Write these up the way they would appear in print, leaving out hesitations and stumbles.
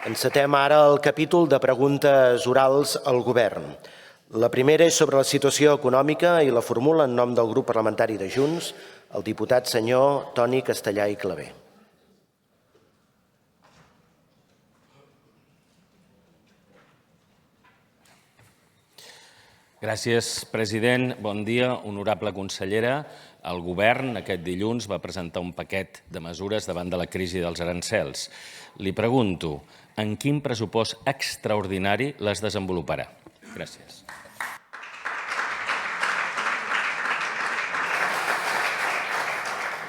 Encetem ara el capítol de preguntes orals al Govern. La primera és sobre la situació econòmica i la formula en nom del grup parlamentari de Junts el diputat senyor Toni Castellà i Clavé. Gràcies, president. Bon dia, honorable consellera. El govern aquest dilluns va presentar un paquet de mesures davant de la crisi dels arancels. Li pregunto, en quin pressupost extraordinari les desenvoluparà? Gràcies.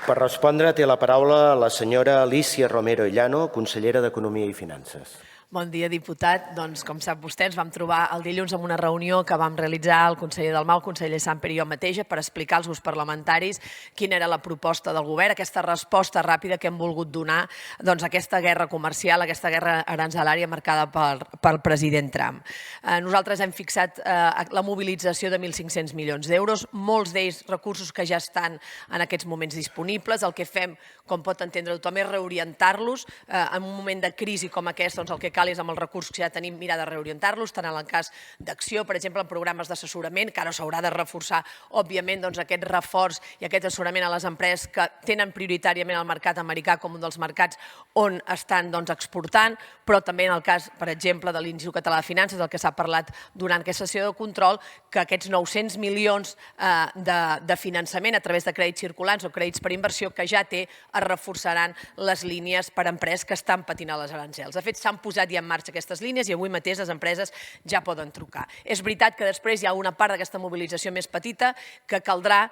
Per respondre té la paraula la senyora Alicia Romero Llano, consellera d'Economia i Finances. Bon dia, diputat. Doncs, com sap vostè, ens vam trobar el dilluns en una reunió que vam realitzar el conseller Dalmau, el conseller Samper i jo mateixa per explicar als grups parlamentaris quina era la proposta del govern, aquesta resposta ràpida que hem volgut donar a aquesta guerra comercial, aquesta guerra aranzelària marcada pel president Trump. Nosaltres hem fixat la mobilització de 1.500 milions d'euros, molts d'ells recursos que ja estan en aquests moments disponibles. El que fem, com pot entendre tothom, és reorientar-los. En un moment de crisi com aquest, el que cal és amb els recursos que ja tenim mirar de reorientar-los, tant en el cas d'acció, per exemple, en programes d'assessorament, que ara s'haurà de reforçar, òbviament, aquest reforç i aquest assessorament a les empreses que tenen prioritàriament el mercat americà com un dels mercats on estan exportant, però també en el cas, per exemple, de l'Institut Català de Finances, del que s'ha parlat durant aquesta sessió de control, que aquests 900 milions de finançament a través de crèdits circulants o crèdits per inversió que ja té es reforçaran les línies per a empreses que estan patint a les arancels. De fet, s'han posat ja en marxa aquestes línies i avui mateix les empreses ja poden trucar. És veritat que després hi ha una part d'aquesta mobilització més petita que caldrà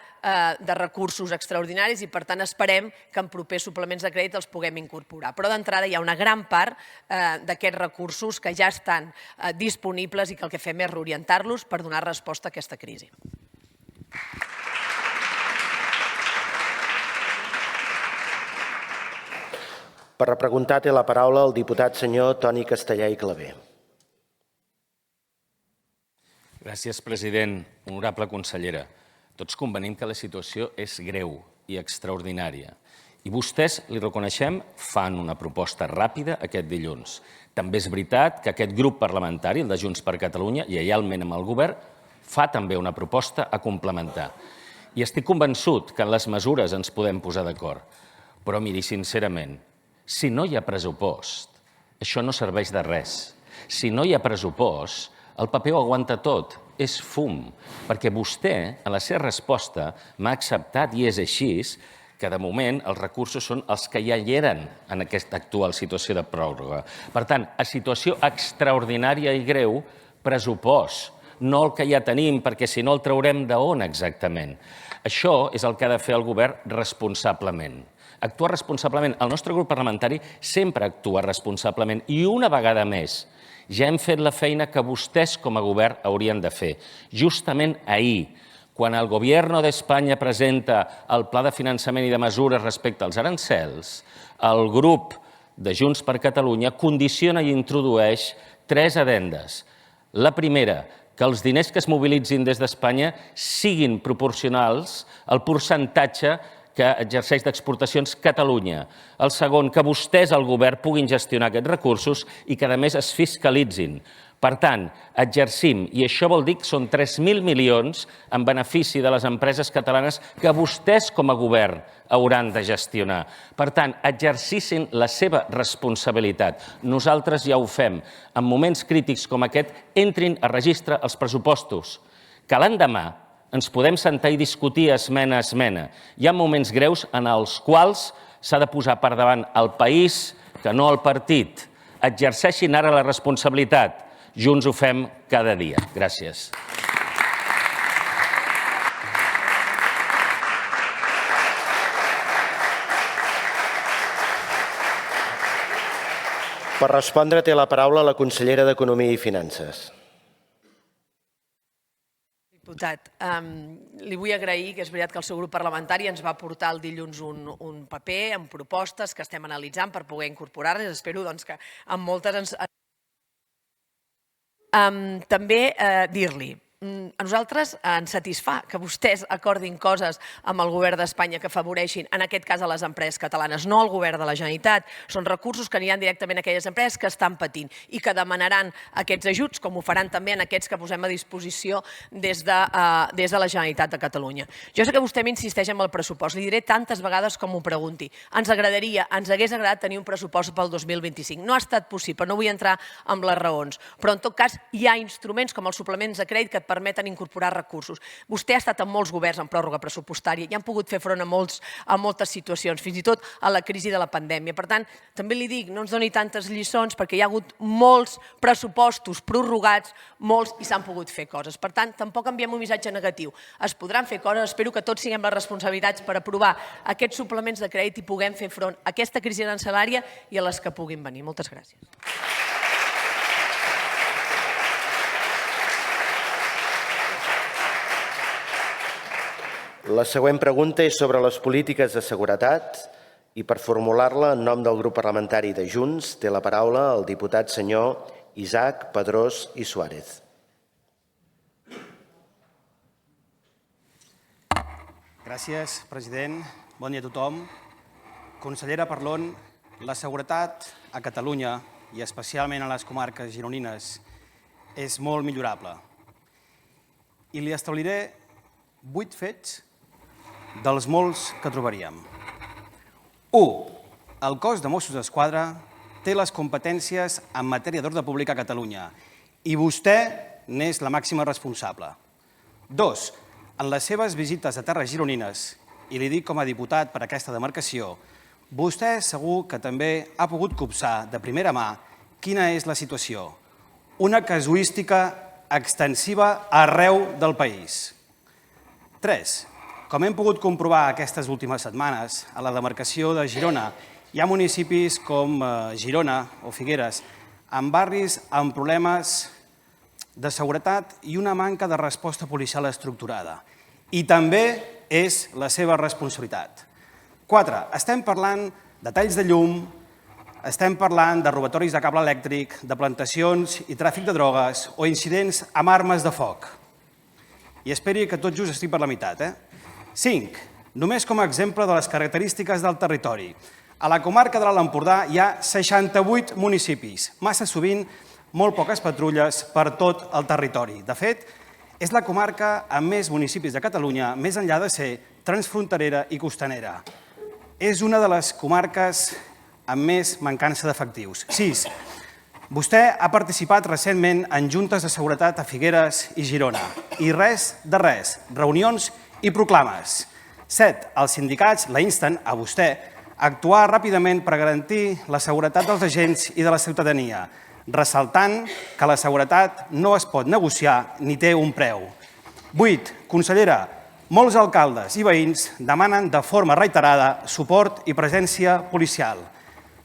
de recursos extraordinaris i, per tant, esperem que en propers suplements de crèdit els puguem incorporar. Però d'entrada hi ha una gran part d'aquests recursos que ja estan disponibles i que el que fem és reorientar-los per donar resposta a aquesta crisi. Per repreguntar té la paraula el diputat senyor Toni Castellà i Clavé. Gràcies, president. Honorable consellera, tots convenim que la situació és greu i extraordinària. I vostès, li reconeixem, fan una proposta ràpida aquest dilluns. També és veritat que aquest grup parlamentari, el de Junts per Catalunya, lleialment amb el govern, fa també una proposta a complementar. I estic convençut que en les mesures ens podem posar d'acord. Però miri, sincerament, si no hi ha pressupost, això no serveix de res. Si no hi ha pressupost, el paper ho aguanta tot, és fum, perquè vostè, en la seva resposta, m'ha acceptat, i és així, que de moment els recursos són els que ja hi eren en aquesta actual situació de pròrroga. Per tant, a situació extraordinària i greu, pressupost, no el que ja tenim, perquè si no el traurem d'on exactament. Això és el que ha de fer el govern responsablement. Actuar responsablement. El nostre grup parlamentari sempre actua responsablement i una vegada més ja hem fet la feina que vostès com a govern haurien de fer. Justament ahir, quan el Gobierno d'Espanya presenta el pla de finançament i de mesures respecte als arancels, el grup de Junts per Catalunya condiciona i introdueix 3 addendes. La primera, que els diners que es mobilitzin des d'Espanya siguin proporcionals al percentatge que exerceix d'exportacions Catalunya. El segon, que vostès, el govern, puguin gestionar aquests recursos i que, a més, es fiscalitzin. Per tant, exercim, i això vol dir que són 3.000 milions en benefici de les empreses catalanes que vostès, com a govern, hauran de gestionar. Per tant, exercissin la seva responsabilitat. Nosaltres ja ho fem. En moments crítics com aquest, entrin a registre els pressupostos, que l'endemà ens podem sentar i discutir esmena a esmena. Hi ha moments greus en els quals s'ha de posar per davant el país que no el partit. Exerceixin ara la responsabilitat. Junts ho fem cada dia. Gràcies. Per respondre té la paraula la consellera d'Economia i Finances. Diputat, li vull agrair que és veritat que el seu grup parlamentari ens va portar el dilluns un paper amb propostes que estem analitzant per poder incorporar-les. Espero que amb moltes ens... També dir-li, a nosaltres ens satisfà que vostès acordin coses amb el govern d'Espanya que afavoreixin, en aquest cas, a les empreses catalanes, no al govern de la Generalitat. Són recursos que aniran directament a aquelles empreses que estan patint i que demanaran aquests ajuts, com ho faran també en aquests que posem a disposició des de la Generalitat de Catalunya. Jo sé que vostè m'insisteix amb el pressupost. Li diré tantes vegades com ho pregunti. Ens hagués agradat tenir un pressupost pel 2025. No ha estat possible, no vull entrar en les raons, però en tot cas hi ha instruments com els suplements de crèdit que et permeten incorporar recursos. Vostè ha estat en molts governs en pròrroga pressupostària i han pogut fer front a moltes situacions, fins i tot a la crisi de la pandèmia. Per tant, també li dic, no ens doni tantes lliçons perquè hi ha hagut molts pressupostos prorrogats, molts, i s'han pogut fer coses. Per tant, tampoc enviem un missatge negatiu. Es podran fer coses, espero que tots siguem les responsabilitats per aprovar aquests suplements de crèdit i puguem fer front a aquesta crisi arancel·lària i a les que puguin venir. Moltes gràcies. La següent pregunta és sobre les polítiques de seguretat i per formular-la en nom del grup parlamentari de Junts té la paraula el diputat senyor Isaac Padrós i Suárez. Gràcies, president. Bon dia a tothom. Consellera Parlon, la seguretat a Catalunya i especialment a les comarques gironines és molt millorable. I li establiré 8 fets dels molts que trobaríem. 1. El cos de Mossos d'Esquadra té les competències en matèria d'ordre públic a Catalunya i vostè n'és la màxima responsable. 2. En les seves visites a terres gironines, i li dic com a diputat per aquesta demarcació, vostè segur que també ha pogut copsar de primera mà quina és la situació. Una casuística extensiva arreu del país. 3. Com hem pogut comprovar aquestes últimes setmanes, a la demarcació de Girona hi ha municipis com Girona o Figueres amb barris amb problemes de seguretat i una manca de resposta policial estructurada. I també és la seva responsabilitat. 4. Estem parlant de talls de llum, estem parlant de robatoris de cable elèctric, de plantacions i tràfic de drogues o incidents amb armes de foc. I esperi que tot just estic per la meitat. 5. Només com a exemple de les característiques del territori. A la comarca de l'Alt Empordà hi ha 68 municipis, massa sovint molt poques patrulles per tot el territori. De fet, és la comarca amb més municipis de Catalunya, més enllà de ser transfronterera i costanera. És una de les comarques amb més mancança d'efectius. 6. Vostè ha participat recentment en juntes de seguretat a Figueres i Girona. I res de res, reunions i proclames. 7. Els sindicats la insten a vostè a actuar ràpidament per garantir la seguretat dels agents i de la ciutadania, ressaltant que la seguretat no es pot negociar ni té un preu. 8. Consellera, molts alcaldes i veïns demanen de forma reiterada suport i presència policial.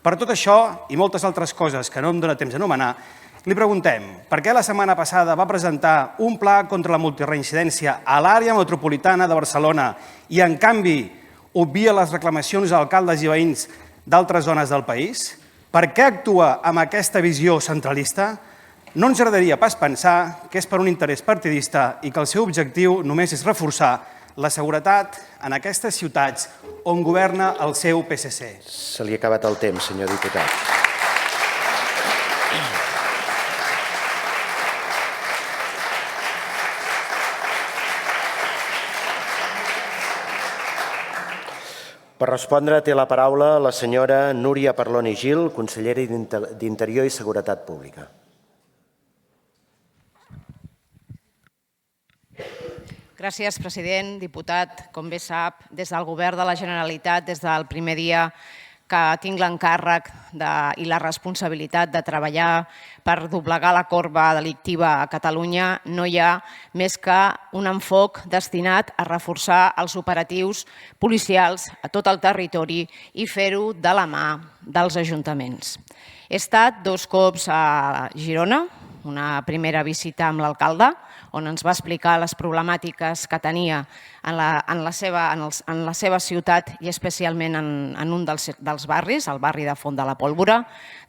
Per tot això i moltes altres coses que no em dóna temps d'anomenar, li preguntem per què la setmana passada va presentar un pla contra la multireincidència a l'àrea metropolitana de Barcelona i, en canvi, obvia les reclamacions d'alcaldes i veïns d'altres zones del país? Per què actua amb aquesta visió centralista? No ens agradaria pas pensar que és per un interès partidista i que el seu objectiu només és reforçar la seguretat en aquestes ciutats on governa el seu PSC. Se li ha acabat el temps, senyor diputat. Per respondre té la paraula la senyora Núria Parlon i Gil, consellera d'Interior i Seguretat Pública. Gràcies, president, diputat. Com bé sap, des del Govern de la Generalitat, des del primer dia que tinc l'encàrrec i la responsabilitat de treballar per doblegar la corba delictiva a Catalunya, no hi ha més que un enfoc destinat a reforçar els operatius policials a tot el territori i fer-ho de la mà dels ajuntaments. He estat 2 cops a Girona, una primera visita amb l'alcalde, on ens va explicar les problemàtiques que tenia en la seva ciutat i especialment en un dels barris, el barri de Font de la Pólvora.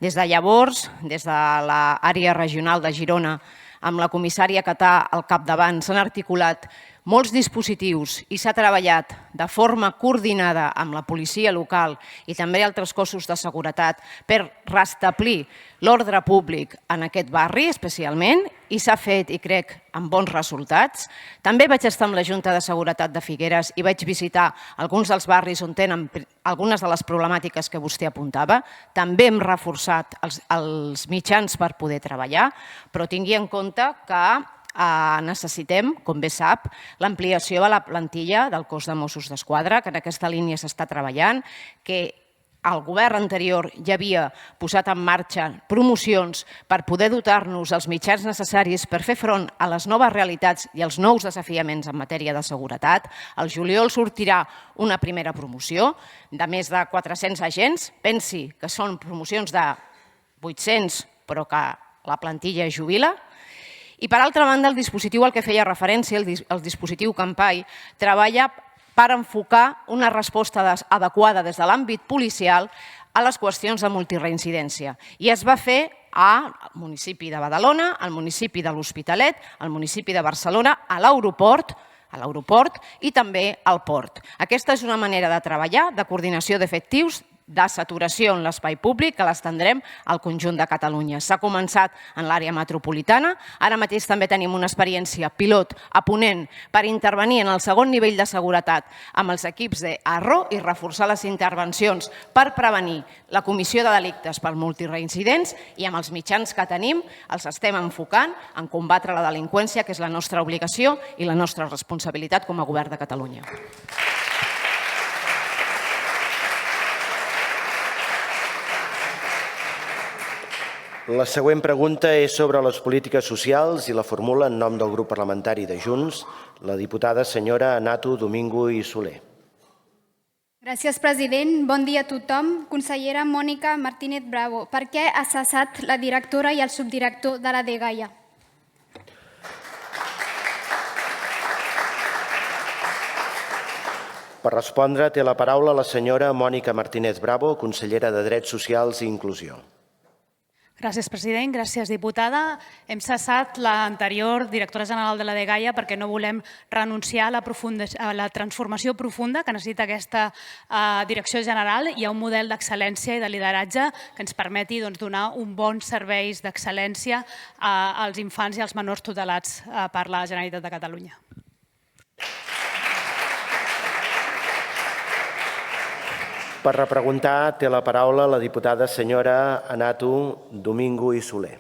Des de llavors, des de l'àrea regional de Girona, amb la comissària Catà al capdavant, s'han articulat molts dispositius i s'ha treballat de forma coordinada amb la policia local i també altres cossos de seguretat per restablir l'ordre públic en aquest barri especialment, i s'ha fet, i crec, amb bons resultats. També vaig estar amb la Junta de Seguretat de Figueres i vaig visitar alguns dels barris on tenen algunes de les problemàtiques que vostè apuntava. També hem reforçat els mitjans per poder treballar, però tingui en compte que necessitem, com bé sap, l'ampliació de la plantilla del cos de Mossos d'Esquadra, que en aquesta línia s'està treballant, que el govern anterior ja havia posat en marxa promocions per poder dotar-nos els mitjans necessaris per fer front a les noves realitats i als nous desafiaments en matèria de seguretat. Al juliol sortirà una primera promoció de més de 400 agents. Pensi que són promocions de 800, però que la plantilla es jubila. I, per altra banda, el dispositiu al que feia referència, el dispositiu Campai, treballa per enfocar una resposta adequada des de l'àmbit policial a les qüestions de multireincidència. I es va fer al municipi de Badalona, al municipi de l'Hospitalet, al municipi de Barcelona, a l'aeroport i també al port. Aquesta és una manera de treballar, de coordinació d'efectius, de saturació en l'espai públic, que l'estendrem al conjunt de Catalunya. S'ha començat en l'àrea metropolitana, ara mateix també tenim una experiència pilot a Ponent per intervenir en el segon nivell de seguretat amb els equips d'ARRO i reforçar les intervencions per prevenir la comissió de delictes per multireincidents, i amb els mitjans que tenim els estem enfocant en combatre la delinqüència, que és la nostra obligació i la nostra responsabilitat com a govern de Catalunya. La següent pregunta és sobre les polítiques socials i la formula en nom del grup parlamentari de Junts, la diputada senyora Anato Domingo i Soler. Gràcies, president. Bon dia a tothom. Consellera Mònica Martínez Bravo, per què ha cessat la directora i el subdirector de la dgaia? Per respondre, té la paraula la senyora Mònica Martínez Bravo, consellera de Drets Socials i Inclusió. Gràcies, president. Gràcies, diputada. Hem cessat l'anterior directora general de la dgaia perquè no volem renunciar a la transformació profunda que necessita aquesta direcció general. Hi ha un model d'excel·lència i de lideratge que ens permeti donar un bon serveis d'excel·lència als infants i als menors tutelats per la Generalitat de Catalunya. Per repreguntar, té la paraula la diputada senyora Anato Domingo i Soler.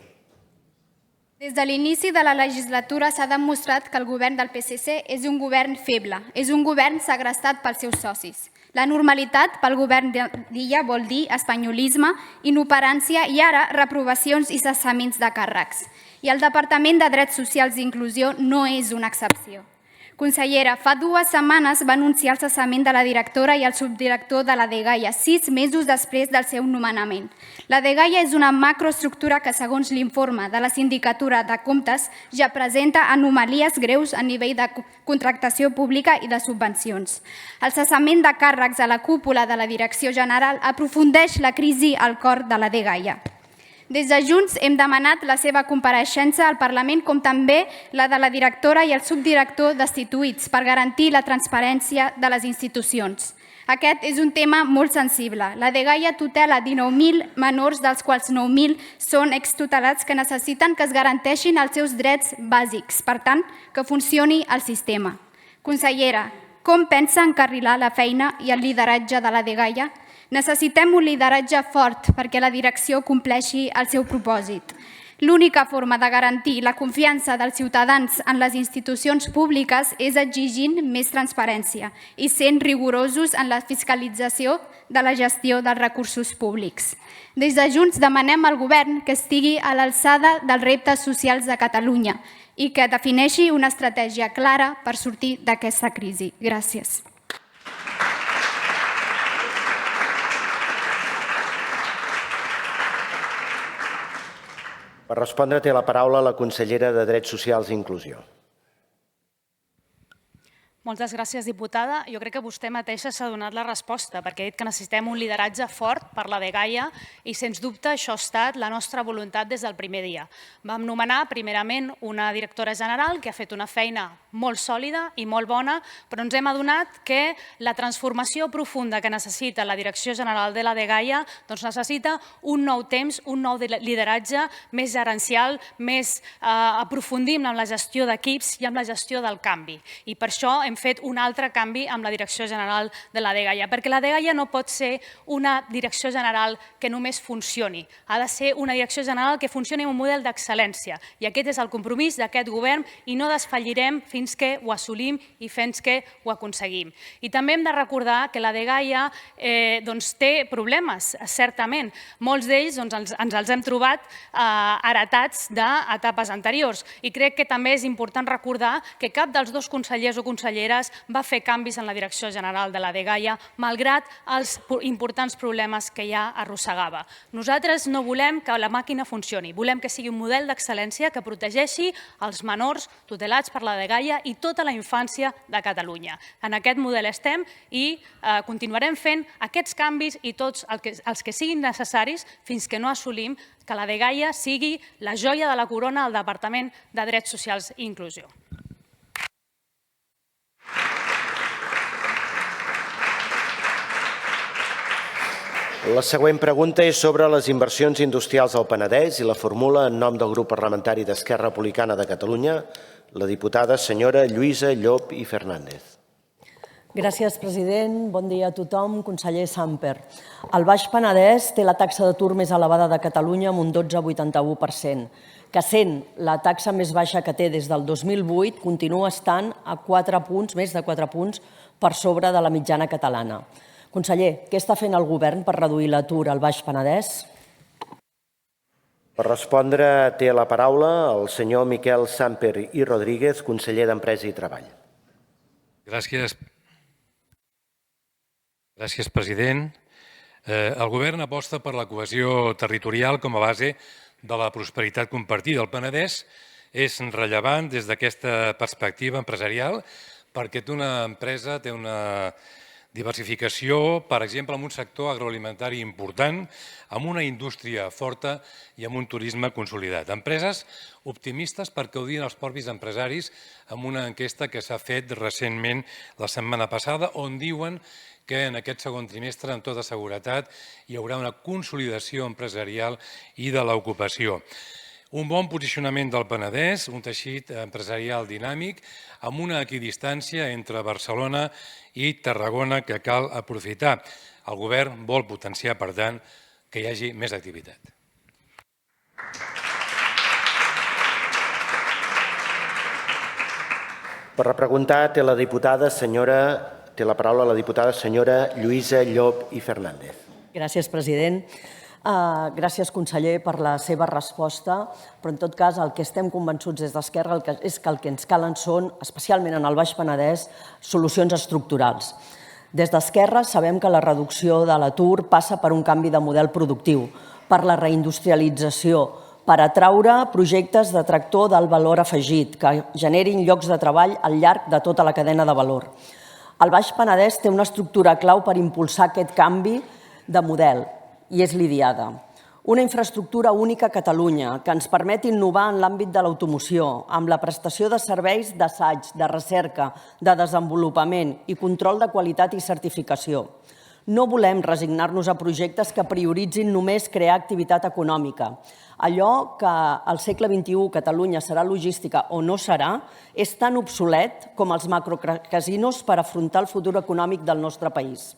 Des de l'inici de la legislatura s'ha demostrat que el govern del PSC és un govern feble, és un govern segrestat pels seus socis. La normalitat pel govern d'Illa vol dir espanyolisme, inoperància i ara reprovacions i cessaments de càrrecs. I el Departament de Drets Socials i Inclusió no és una excepció. Consellera, fa 2 setmanes va anunciar el cessament de la directora i el subdirector de la dgaia, 6 mesos després del seu nomenament. La dgaia és una macroestructura que, segons l'informe de la Sindicatura de Comptes, ja presenta anomalies greus a nivell de contractació pública i de subvencions. El cessament de càrrecs a la cúpula de la Direcció General aprofundeix la crisi al cor de la dgaia. Des de Junts hem demanat la seva compareixença al Parlament, com també la de la directora i el subdirector destituïts, per garantir la transparència de les institucions. Aquest és un tema molt sensible. La dgaia tutela 19.000 menors, dels quals 9.000 són extutelats que necessiten que es garanteixin els seus drets bàsics, per tant, que funcioni el sistema. Consellera, com pensa encarrilar la feina i el lideratge de la dgaia? Necessitem un lideratge fort perquè la direcció compleixi el seu propòsit. L'única forma de garantir la confiança dels ciutadans en les institucions públiques és exigint més transparència i sent rigorosos en la fiscalització de la gestió dels recursos públics. Des de Junts demanem al govern que estigui a l'alçada dels reptes socials de Catalunya i que defineixi una estratègia clara per sortir d'aquesta crisi. Gràcies. Per respondre, té la paraula la consellera de Drets Socials i Inclusió. Moltes gràcies, diputada. Jo crec que vostè mateixa s'ha donat la resposta, perquè ha dit que necessitem un lideratge fort per la dgaia i, sens dubte, això ha estat la nostra voluntat des del primer dia. Vam nomenar, primerament, una directora general que ha fet una feina molt sòlida i molt bona, però ens hem adonat que la transformació profunda que necessita la Direcció General de la dgaia necessita un nou temps, un nou lideratge més gerencial, més aprofundim en la gestió d'equips i en la gestió del canvi. I per això hem fet un altre canvi amb la Direcció General de la dgaia, perquè la dgaia no pot ser una direcció general que només funcioni. Ha de ser una direcció general que funcioni amb un model d'excel·lència. I aquest és el compromís d'aquest govern i no desfallirem fins que ho assolim i fins que ho aconseguim. I també hem de recordar que la dgaia té problemes, certament. Molts d'ells ens els hem trobat heretats d'etapes anteriors. I crec que també és important recordar que cap dels dos consellers o conselleres va fer canvis en la Direcció General de la dgaia, malgrat els importants problemes que ja arrossegava. Nosaltres no volem que la màquina funcioni, volem que sigui un model d'excel·lència que protegeixi els menors tutelats per la dgaia i tota la infància de Catalunya. En aquest model estem i continuarem fent aquests canvis i tots els que siguin necessaris fins que no assolim que la dgaia sigui la joia de la corona al Departament de Drets Socials i Inclusió. La següent pregunta és sobre les inversions industrials al Penedès i la formula en nom del grup parlamentari d'Esquerra Republicana de Catalunya la diputada senyora Lluïsa Llop i Fernández. Gràcies, president. Bon dia a tothom. Conseller Samper. El Baix Penedès té la taxa d'atur més elevada de Catalunya amb un 12,81%, que sent la taxa més baixa que té des del 2008, continua estant a 4 punts, més de 4 punts, per sobre de la mitjana catalana. Conseller, què està fent el govern per reduir l'atur al Baix Penedès? Per respondre té la paraula el senyor Miquel Samper i Rodríguez, conseller d'Empresa i Treball. Gràcies, president. El govern aposta per la cohesió territorial com a base de la prosperitat compartida. El Penedès és rellevant des d'aquesta perspectiva empresarial perquè una empresa té una diversificació, per exemple, en un sector agroalimentari important, amb una indústria forta i amb un turisme consolidat. Empreses optimistes perquè ho diuen els propis empresaris amb una enquesta que s'ha fet recentment la setmana passada, on diuen que en aquest segon trimestre, amb tota seguretat, hi haurà una consolidació empresarial i de l'ocupació. Un bon posicionament del Penedès, un teixit empresarial dinàmic, amb una equidistància entre Barcelona i Tarragona que cal aprofitar. El govern vol potenciar, per tant, que hi hagi més activitat. Per repreguntar té la paraula la diputada senyora Lluïsa Llop i Fernández. Gràcies, president. Gràcies, conseller, per la seva resposta, però en tot cas el que estem convençuts des d'Esquerra és que el que ens calen són, especialment en el Baix Penedès, solucions estructurals. Des d'Esquerra sabem que la reducció de l'atur passa per un canvi de model productiu, per la reindustrialització, per atraure projectes de tractor d'alt valor afegit que generin llocs de treball al llarg de tota la cadena de valor. El Baix Penedès té una estructura clau per impulsar aquest canvi de model, i és l'Idiada. Una infraestructura única a Catalunya que ens permet innovar en l'àmbit de l'automoció, amb la prestació de serveis d'assaig, de recerca, de desenvolupament i control de qualitat i certificació. No volem resignar-nos a projectes que prioritzin només crear activitat econòmica. Allò que al segle XXI Catalunya serà logística o no serà és tan obsolet com els macrocasinos per afrontar el futur econòmic del nostre país.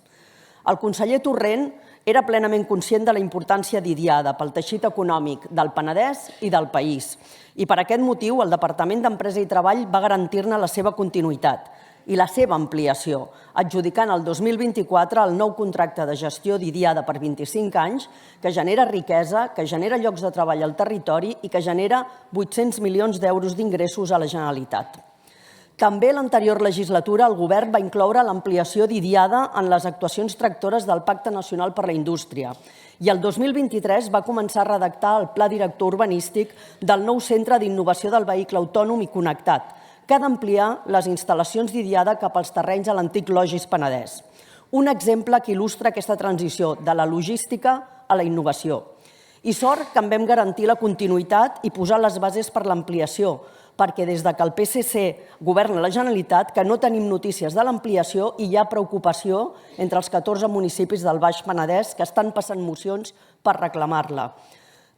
El conseller Torrent era plenament conscient de la importància d'Idiada pel teixit econòmic del Penedès i del país. I per aquest motiu el Departament d'Empresa i Treball va garantir-ne la seva continuïtat i la seva ampliació, adjudicant el 2024 el nou contracte de gestió d'Idiada per 25 anys, que genera riquesa, que genera llocs de treball al territori i que genera 800 milions d'euros d'ingressos a la Generalitat. També l'anterior legislatura el govern va incloure l'ampliació d'Idiada en les actuacions tractores del Pacte Nacional per la Indústria i el 2023 va començar a redactar el Pla Director Urbanístic del nou Centre d'Innovació del Vehicle Autònom i Connectat, que ha d'ampliar les instal·lacions d'Idiada cap als terrenys a l'antic Logis Penedès. Un exemple que il·lustra aquesta transició de la logística a la innovació. I sort que en vam garantir la continuïtat i posar les bases per l'ampliació, perquè des que el PSC governa la Generalitat que no tenim notícies de l'ampliació i hi ha preocupació entre els 14 municipis del Baix Penedès que estan passant mocions per reclamar-la.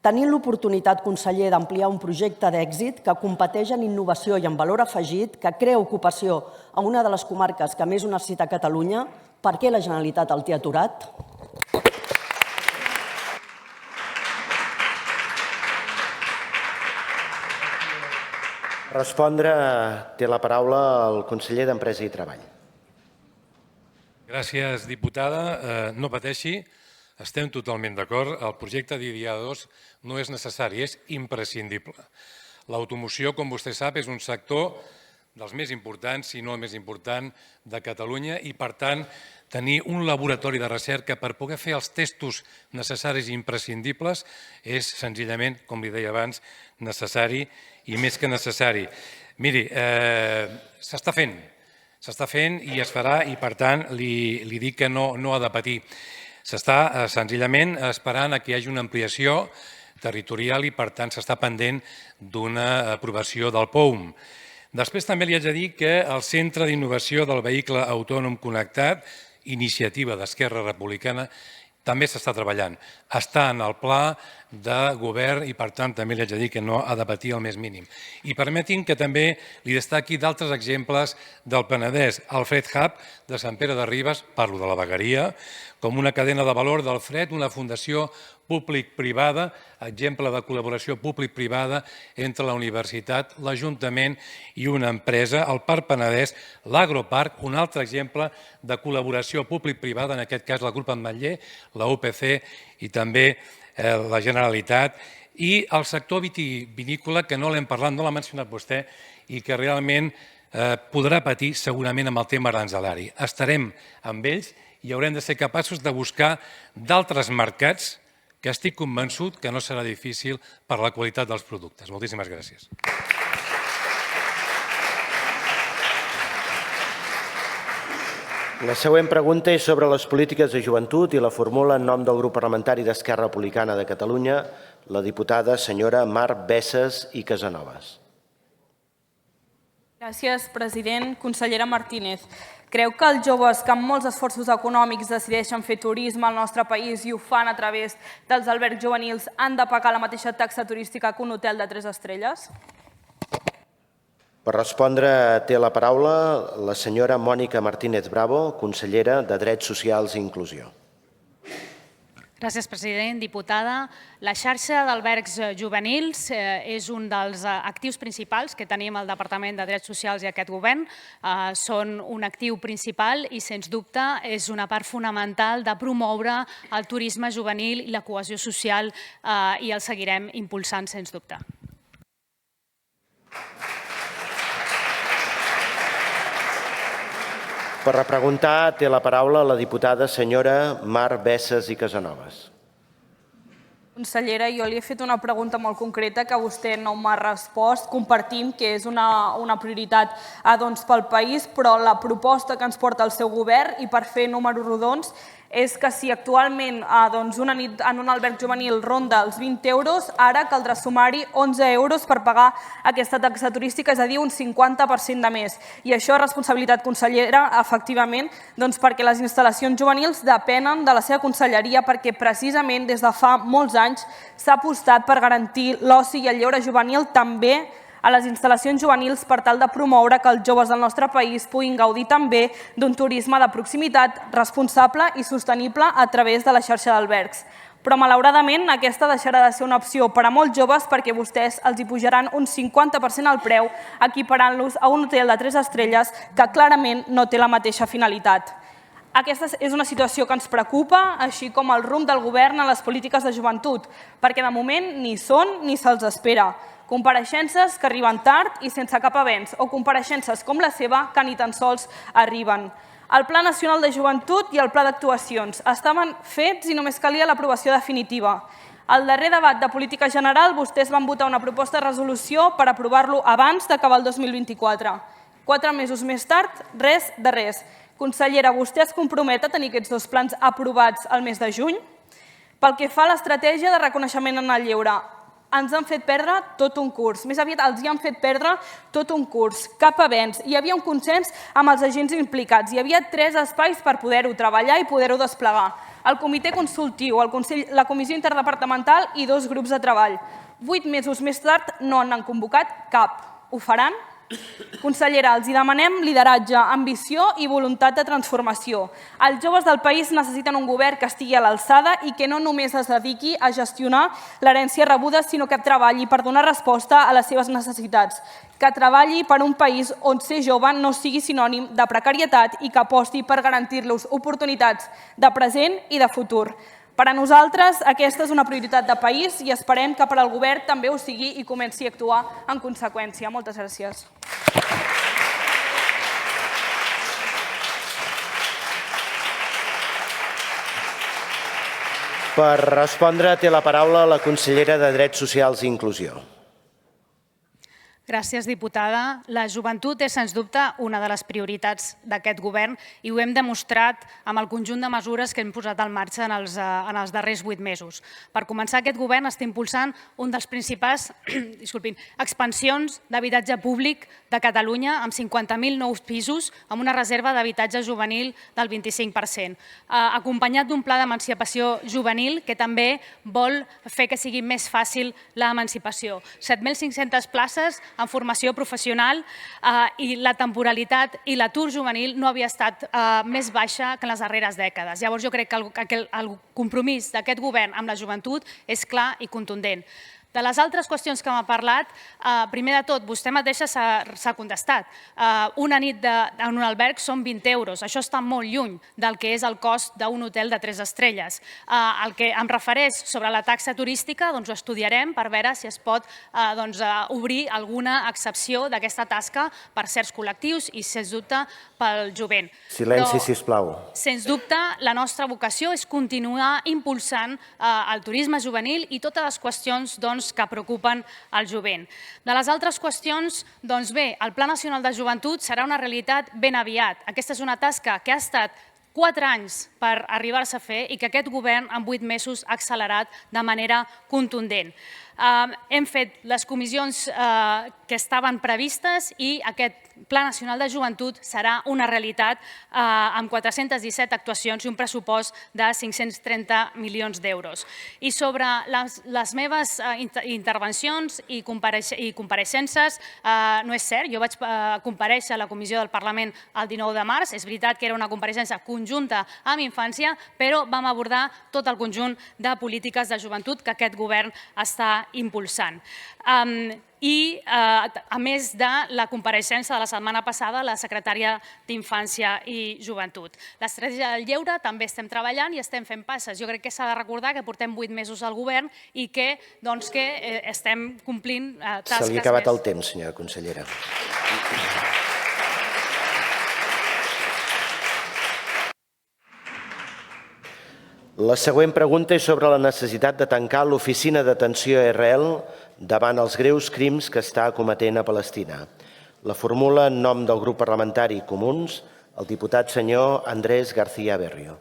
Tenint l'oportunitat, conseller, d'ampliar un projecte d'èxit que competeix en innovació i en valor afegit, que crea ocupació a una de les comarques que més ho necessita Catalunya, per què la Generalitat el té aturat? Respondre té la paraula el conseller d'Empresa i Treball. Gràcies, diputada. No pateixi, estem totalment d'acord. El projecte d'Idiada 2 no és necessari, és imprescindible. L'automoció, com vostè sap, és un sector dels més importants, si no el més important, de Catalunya i, per tant, tenir un laboratori de recerca per poder fer els testos necessaris i imprescindibles és senzillament, com li deia abans, necessari i més que necessari. Miri, s'està fent i es farà i, per tant, li dic que no ha de patir. S'està senzillament esperant que hi hagi una ampliació territorial i, per tant, s'està pendent d'una aprovació del POUM. Després també li haig de dir que el Centre d'Innovació del Vehicle Autònom Connectat, iniciativa d'Esquerra Republicana, també s'està treballant. Està en el pla de govern i, per tant, també li haig de dir que no ha de patir el més mínim. I permetin que també li destaqui d'altres exemples del Penedès. El Fred Hub de Sant Pere de Ribes, parlo de la vegueria, com una cadena de valor del fred, una fundació públic-privada, exemple de col·laboració públic-privada entre la universitat, l'Ajuntament i una empresa, el Parc Penedès, l'Agroparc, un altre exemple de col·laboració públic-privada, en aquest cas la Grup Ametller, la UPC i també la Generalitat, i el sector vitivinícola, que no l'hem parlat, no l'ha mencionat vostè, i que realment podrà patir segurament amb el tema aranzelari. Estarem amb ells i haurem de ser capaços de buscar d'altres mercats que estic convençut que no serà difícil per la qualitat dels productes. Moltíssimes gràcies. La següent pregunta és sobre les polítiques de joventut i la formula en nom del grup parlamentari d'Esquerra Republicana de Catalunya la diputada senyora Mar Bessas i Casanovas. Gràcies, president. Consellera Martínez, creu que els joves que amb molts esforços econòmics decideixen fer turisme al nostre país i ho fan a través dels albergs juvenils han de pagar la mateixa taxa turística que un hotel de 3 estrelles? Per respondre té la paraula la senyora Mònica Martínez Bravo, consellera de Drets Socials i Inclusió. Gràcies, president. Diputada, la xarxa d'albergs juvenils és un dels actius principals que tenim al Departament de Drets Socials i aquest govern. Són un actiu principal i, sens dubte, és una part fonamental de promoure el turisme juvenil i la cohesió social i el seguirem impulsant, sens dubte. Per repreguntar té la paraula la diputada senyora Mar Bessas i Casanovas. Consellera, jo li he fet una pregunta molt concreta que vostè no m'ha respost. Compartim que és una prioritat pel país, però la proposta que ens porta el seu govern, i per fer números rodons, és que si actualment una nit en un alberg juvenil ronda els 20 euros, ara caldrà sumar-hi 11 euros per pagar aquesta taxa turística, és a dir, un 50% de més. I això és responsabilitat, consellera, efectivament, perquè les instal·lacions juvenils depenen de la seva conselleria, perquè precisament des de fa molts anys s'ha apostat per garantir l'oci i el lleure juvenil també a les instal·lacions juvenils per tal de promoure que els joves del nostre país puguin gaudir també d'un turisme de proximitat responsable i sostenible a través de la xarxa d'albergs. Però, malauradament, aquesta deixarà de ser una opció per a molts joves perquè vostès els hi pujaran un 50% al preu, equiparant-los a un hotel de 3 estrelles que clarament no té la mateixa finalitat. Aquesta és una situació que ens preocupa, així com el rumb del govern en les polítiques de joventut, perquè de moment ni són ni se'ls espera. Compareixences que arriben tard i sense cap avenç, o compareixences com la seva que ni tan sols arriben. El Pla Nacional de Joventut i el Pla d'Actuacions estaven fets i només calia l'aprovació definitiva. Al darrer debat de política general, vostès van votar una proposta de resolució per aprovar-lo abans d'acabar el 2024. 4 mesos més tard, res de res. Consellera, vostè es compromet a tenir aquests 2 plans aprovats al mes de juny? Pel que fa a l'estratègia de reconeixement en el lleure, ens han fet perdre tot un curs. Més aviat els hi han fet perdre tot un curs. Cap avenç. Hi havia un consens amb els agents implicats. Hi havia 3 espais per poder-ho treballar i poder-ho desplegar. El comitè consultiu, la comissió interdepartamental i 2 grups de treball. 8 mesos més tard no n'han convocat cap. Ho faran? Consellera, els demanem lideratge, ambició i voluntat de transformació. Els joves del país necessiten un govern que estigui a l'alçada i que no només es dediqui a gestionar l'herència rebuda, sinó que treballi per donar resposta a les seves necessitats. Que treballi per un país on ser jove no sigui sinònim de precarietat i que aposti per garantir-los oportunitats de present i de futur. Per a nosaltres aquesta és una prioritat de país i esperem que per al govern també ho sigui i comenci a actuar en conseqüència. Moltes gràcies. Per respondre té la paraula la consellera de Drets Socials i Inclusió. Gràcies, diputada. La joventut és, sens dubte, una de les prioritats d'aquest govern i ho hem demostrat amb el conjunt de mesures que hem posat en marxa en els darrers 8 mesos. Per començar, aquest govern està impulsant un dels principals expansions d'habitatge públic de Catalunya amb 50.000 nous pisos amb una reserva d'habitatge juvenil del 25%, acompanyat d'un pla d'emancipació juvenil que també vol fer que sigui més fàcil l'emancipació. 7.500 places en formació professional i la temporalitat i l'atur juvenil no havia estat més baixa que en les darreres dècades. Llavors jo crec que el compromís d'aquest govern amb la joventut és clar i contundent. De les altres qüestions que m'ha parlat, primer de tot, vostè mateixa s'ha contestat. Una nit en un alberg són 20 euros. Això està molt lluny del que és el cost d'un hotel de 3 estrelles. El que em refereix sobre la taxa turística, doncs ho estudiarem per veure si es pot obrir alguna excepció d'aquesta tasca per certs col·lectius i, sens dubte, pel jovent. Silenci, sisplau. Sens dubte, la nostra vocació és continuar impulsant el turisme juvenil i totes les qüestions que preocupen el jovent. De les altres qüestions, doncs bé, el Pla Nacional de Joventut serà una realitat ben aviat. Aquesta és una tasca que ha estat 4 anys per arribar-se a fer i que aquest govern en 8 mesos ha accelerat de manera contundent. Hem fet les comissions que estaven previstes i aquest Pla Nacional de Joventut serà una realitat amb 417 actuacions i un pressupost de 530 milions d'euros. I sobre les meves intervencions i compareixences, no és cert, jo vaig comparèixer a la Comissió del Parlament el 19 de març, és veritat que era una compareixença conjunta amb infància, però vam abordar tot el conjunt de polítiques de joventut que aquest govern està impulsant. I, a més de la compareixença de la setmana passada, la secretària d'Infància i Joventut. L'estratègia del lleure també estem treballant i estem fent passes. Jo crec que s'ha de recordar que portem 8 mesos al govern i que estem complint tasques més. Se li ha acabat el temps, senyora consellera. La següent pregunta és sobre la necessitat de tancar l'oficina d'atenció a Israel davant els greus crims que està cometent a Palestina. La formula en nom del grup parlamentari Comuns, el diputat senyor Andrés García Berrio.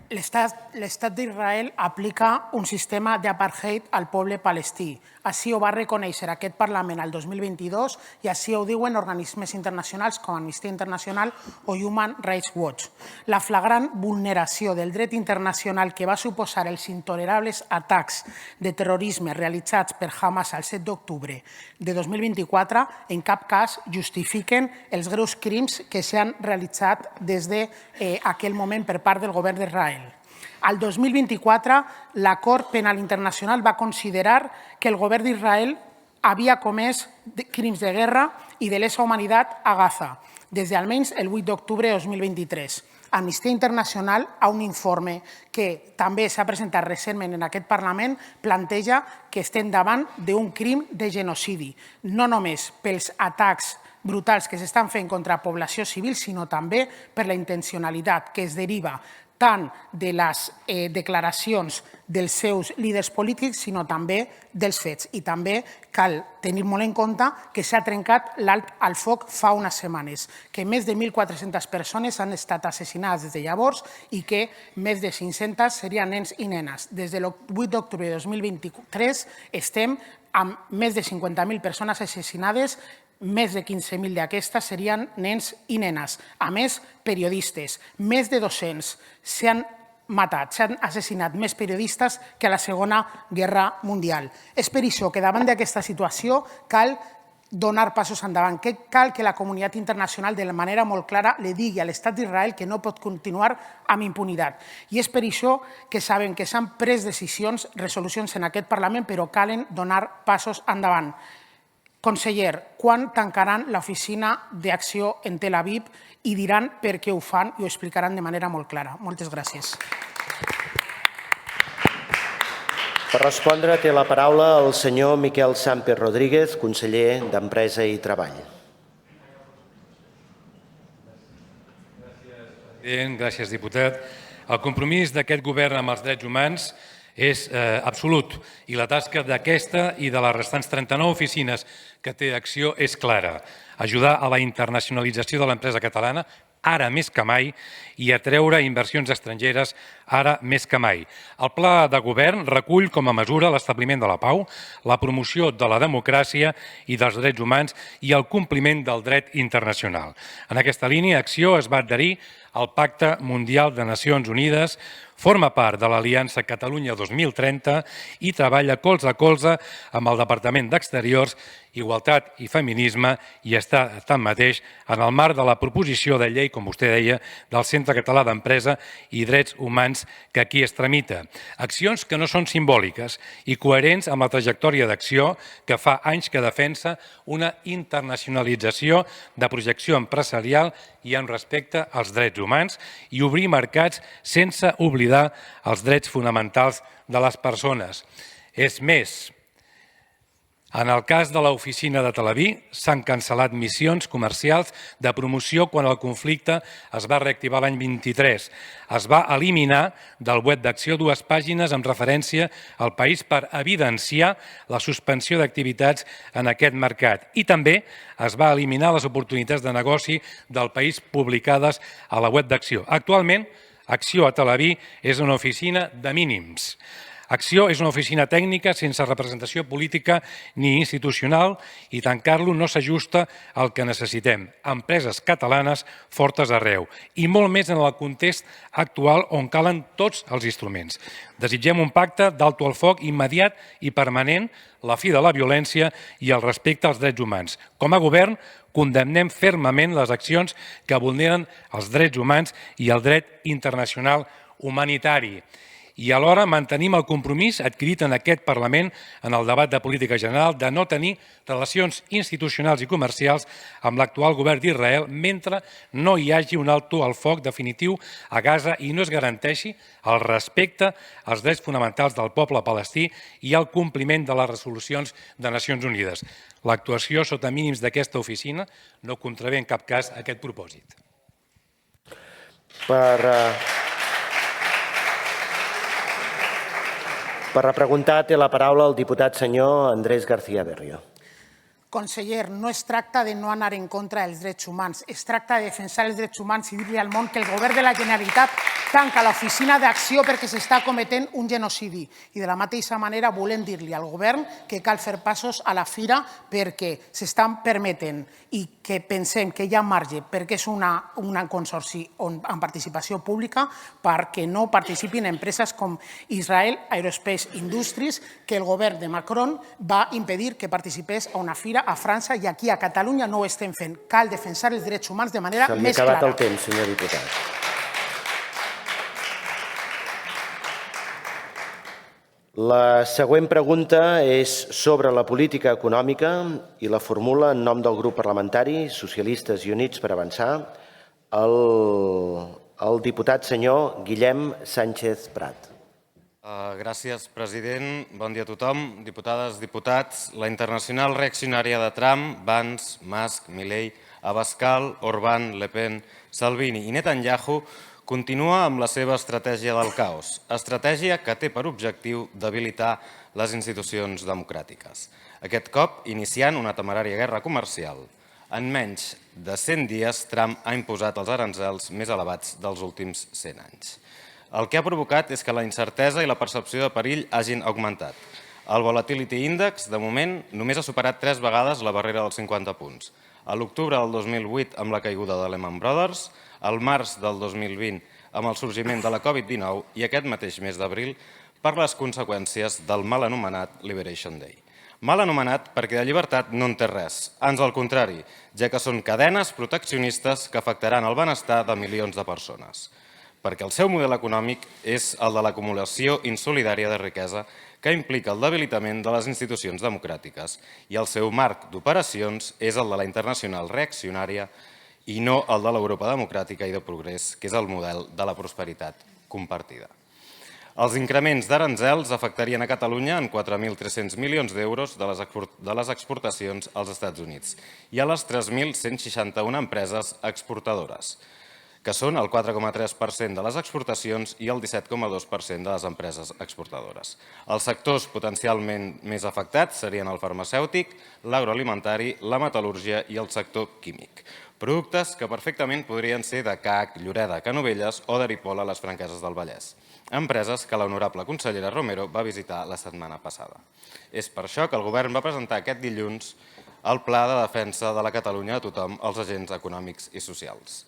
L'Estat d'Israel aplica un sistema d'apartheid al poble palestí. Així ho va reconèixer aquest Parlament el 2022 i així ho diuen organismes internacionals com Amnistia Internacional o Human Rights Watch. La flagrant vulneració del dret internacional que va suposar els intolerables atacs de terrorisme realitzats per Hamas el 7 d'octubre de 2024 en cap cas justifiquen els greus crims que s'han realitzat des d'aquell moment per part del govern d'Israel. Al 2024, la Cort Penal Internacional va considerar que el govern d'Israel havia comès crims de guerra i de lesa humanitat a Gaza, des d'almenys el 8 d'octubre de 2023. Amnistia Internacional, a un informe que també s'ha presentat recentment en aquest Parlament, planteja que estem davant d'un crim de genocidi, no només pels atacs brutals que s'estan fent contra la població civil, sinó també per la intencionalitat que es deriva tant de les declaracions dels seus líders polítics, sinó també dels fets. I també cal tenir molt en compte que s'ha trencat l'alp al foc fa unes setmanes, que més de 1.400 persones han estat assassinades des de llavors i que més de 500 serien nens i nenes. Des de l'8 d'octubre de 2023 estem amb més de 50.000 persones assassinades, més de 15.000 d'aquestes serien nens i nenes. A més, periodistes, més de 200 s'han matat, s'han assassinat més periodistes que a la Segona Guerra Mundial. És per això que davant d'aquesta situació cal donar passos endavant, que cal que la comunitat internacional de manera molt clara li digui a l'Estat d'Israel que no pot continuar amb impunitat. I és per això que sabem que s'han pres decisions, resolucions en aquest Parlament, però calen donar passos endavant. Conseller, quan tancaran l'oficina d'acció en Tel Aviv i diran per què ho fan i ho explicaran de manera molt clara? Moltes gràcies. Per respondre té la paraula el senyor Miquel Samper Rodríguez, conseller d'Empresa i Treball. Gràcies, diputat. El compromís d'aquest govern amb els drets humans és absolut i la tasca d'aquesta i de les restants 39 oficines que té Acció és clara. Ajudar a la internacionalització de l'empresa catalana, ara més que mai, i atreure inversions estrangeres, ara més que mai. El pla de govern recull com a mesura l'establiment de la pau, la promoció de la democràcia i dels drets humans i el compliment del dret internacional. En aquesta línia, Acció es va adherir al Pacte Mundial de Nacions Unides, forma part de l'Aliança Catalunya 2030 i treballa colze a colze amb el Departament d'Exteriors, Igualtat i Feminisme i està tanmateix en el marc de la proposició de llei, com vostè deia, del Centre Català d'Empresa i Drets Humans que aquí es tramita. Accions que no són simbòliques i coherents amb la trajectòria d'Acció que fa anys que defensa una internacionalització de projecció empresarial i amb respecte als drets humans i obrir mercats sense oblidar els drets fonamentals de les persones. És més, en el cas de l'oficina de Tel Aviv s'han cancel·lat missions comercials de promoció quan el conflicte es va reactivar l'any 23. Es va eliminar del web d'Acció 2 pàgines amb referència al país per evidenciar la suspensió d'activitats en aquest mercat. I també es va eliminar les oportunitats de negoci del país publicades a la web d'Acció. Actualment, Acció a Tel Aviv és una oficina de mínims. Acció és una oficina tècnica sense representació política ni institucional i tancar-lo no s'ajusta al que necessitem. Empreses catalanes fortes arreu i molt més en el context actual on calen tots els instruments. Desitgem un pacte d'alto al foc immediat i permanent, la fi de la violència i el respecte als drets humans. Com a govern, condemnem fermament les accions que vulneren els drets humans i el dret internacional humanitari. I alhora mantenim el compromís adquirit en aquest Parlament en el debat de política general de no tenir relacions institucionals i comercials amb l'actual govern d'Israel mentre no hi hagi un alto al foc definitiu a Gaza i no es garanteixi el respecte als drets fonamentals del poble palestí i el compliment de les resolucions de Nacions Unides. L'actuació sota mínims d'aquesta oficina no contravé en cap cas aquest propòsit. Per repreguntar té la paraula el diputat senyor Andrés García Berrio. Conseller, no es tracta de no anar en contra dels drets humans, es tracta de defensar els drets humans i dir-li al món que el govern de la Generalitat tanca l'oficina d'Acció perquè s'està cometent un genocidi. I de la mateixa manera volem dir-li al govern que cal fer passos a la fira perquè s'estan permetent i que pensem que hi ha marge perquè és un consorci amb participació pública perquè no participin empreses com Israel Aerospace Industries, que el govern de Macron va impedir que participés a una fira a França i aquí a Catalunya no ho estem fent. Cal defensar els drets humans de manera més clara. Se li ha acabat el temps, senyor diputat. La següent pregunta és sobre la política econòmica i la formula en nom del grup parlamentari Socialistes i Units per Avançar el diputat senyor Guillem Sánchez Prat. Gràcies, president. Bon dia a tothom. Diputades, diputats, la internacional reaccionària de Trump, Vance, Musk, Milei, Abascal, Orbán, Le Pen, Salvini i Netanyahu continua amb la seva estratègia del caos, estratègia que té per objectiu debilitar les institucions democràtiques. Aquest cop, iniciant una temerària guerra comercial. En menys de 100 dies, Trump ha imposat els aranzels més elevats dels últims 100 anys. El que ha provocat és que la incertesa i la percepció de perill hagin augmentat. El Volatility Index, de moment, només ha superat 3 vegades la barrera dels 50 punts. A l'octubre del 2008, amb la caiguda de Lehman Brothers, al març del 2020, amb el sorgiment de la Covid-19 i aquest mateix mes d'abril, per les conseqüències del mal anomenat Liberation Day. Mal anomenat perquè de llibertat no en té res, ans al contrari, ja que són cadenes proteccionistes que afectaran el benestar de milions de persones. Perquè el seu model econòmic és el de l'acumulació insolidària de riquesa que implica el debilitament de les institucions democràtiques i el seu marc d'operacions és el de la internacional reaccionària i no el de l'Europa democràtica i de progrés, que és el model de la prosperitat compartida. Els increments d'aranzels afectarien a Catalunya en 4.300 milions d'euros de les exportacions als Estats Units i a les 3.161 empreses exportadores, que són el 4,3% de les exportacions i el 17,2% de les empreses exportadores. Els sectors potencialment més afectats serien el farmacèutic, l'agroalimentari, la metal·lúrgia i el sector químic. Productes que perfectament podrien ser de CAC, Lloreda, Canovelles o de Ripoll a les Franqueses del Vallès. Empreses que l'honorable consellera Romero va visitar la setmana passada. És per això que el govern va presentar aquest dilluns el Pla de Defensa de la Catalunya de tothom als agents econòmics i socials.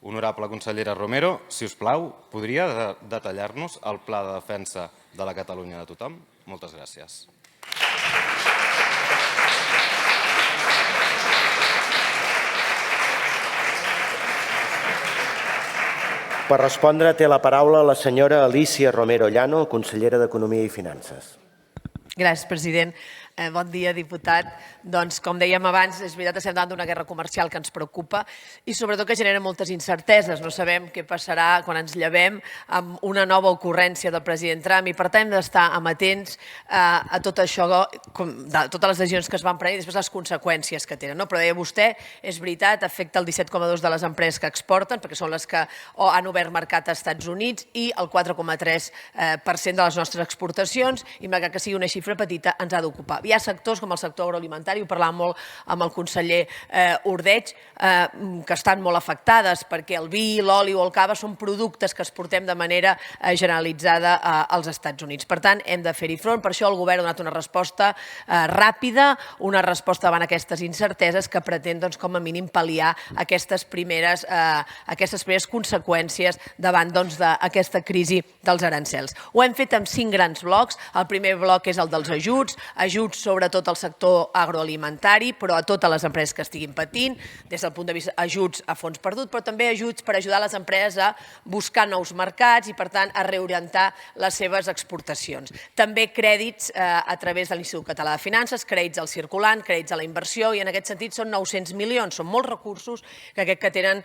Honorable consellera Romero, si us plau, podria detallar-nos el Pla de Defensa de la Catalunya de tothom? Moltes gràcies. Per respondre té la paraula la senyora Alícia Romero Llano, consellera d'Economia i Finances. Gràcies, president. Bon dia, diputat. Doncs, com dèiem abans, és veritat que estem davant d'una guerra comercial que ens preocupa i sobretot que genera moltes incerteses. No sabem què passarà quan ens llevem amb una nova ocurrència del president Trump i per tant hem d'estar amatents a tot això, a totes les decisions que es van prendre i després les conseqüències que tenen. Però deia vostè, és veritat, afecta el 17,2% de les empreses que exporten, perquè són les que han obert mercat als Estats Units, i el 4,3% de les nostres exportacions, i malgrat que sigui una xifra petita, ens ha d'ocupar. Hi ha sectors com el sector agroalimentari, ho parlàvem molt amb el conseller Ordeig, que estan molt afectades perquè el vi, l'oli o el cava són productes que exportem de manera generalitzada als Estats Units. Per tant, hem de fer-hi front. Per això el govern ha donat una resposta ràpida, una resposta davant aquestes incerteses que pretén, com a mínim, pal·liar aquestes primeres conseqüències davant d'aquesta crisi dels arancels. Ho hem fet amb 5 grans blocs. El primer bloc és el dels ajuts sobretot al sector agroalimentari, però a totes les empreses que estiguin patint, des del punt de vista ajuts a fons perdut, però també ajuts per ajudar les empreses a buscar nous mercats i, per tant, a reorientar les seves exportacions. També crèdits a través de l'Institut Català de Finances, crèdits al circulant, crèdits a la inversió, i en aquest sentit són 900 milions. Són molts recursos que tenen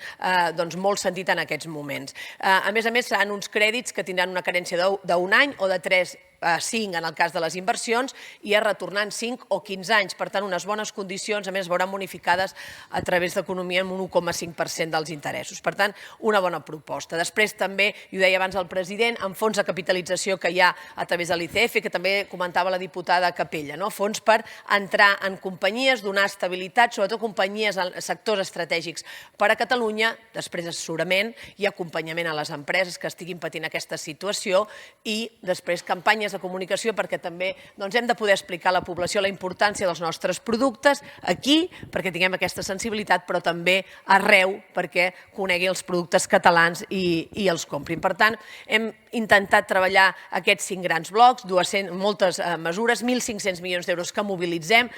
molt sentit en aquests moments. A més, seran uns crèdits que tindran una carència d'un any o de 3 a 5 en el cas de les inversions i a retornar en 5 o 15 anys. Per tant, unes bones condicions, a més, veuran bonificades a través d'economia amb un 1,5% dels interessos. Per tant, una bona proposta. Després també, i ho deia abans el president, amb fons de capitalització que hi ha a través de l'ICF, que també comentava la diputada Capella, fons per entrar en companyies, donar estabilitat, sobretot companyies en sectors estratègics per a Catalunya, després assessorament i acompanyament a les empreses que estiguin patint aquesta situació i després campanyes de comunicació perquè també hem de poder explicar a la població la importància dels nostres productes aquí, perquè tinguem aquesta sensibilitat, però també arreu perquè conegui els productes catalans i els comprin. Per tant, hem intentat treballar aquests 5 grans blocs, moltes mesures, 1.500 milions d'euros que mobilitzem,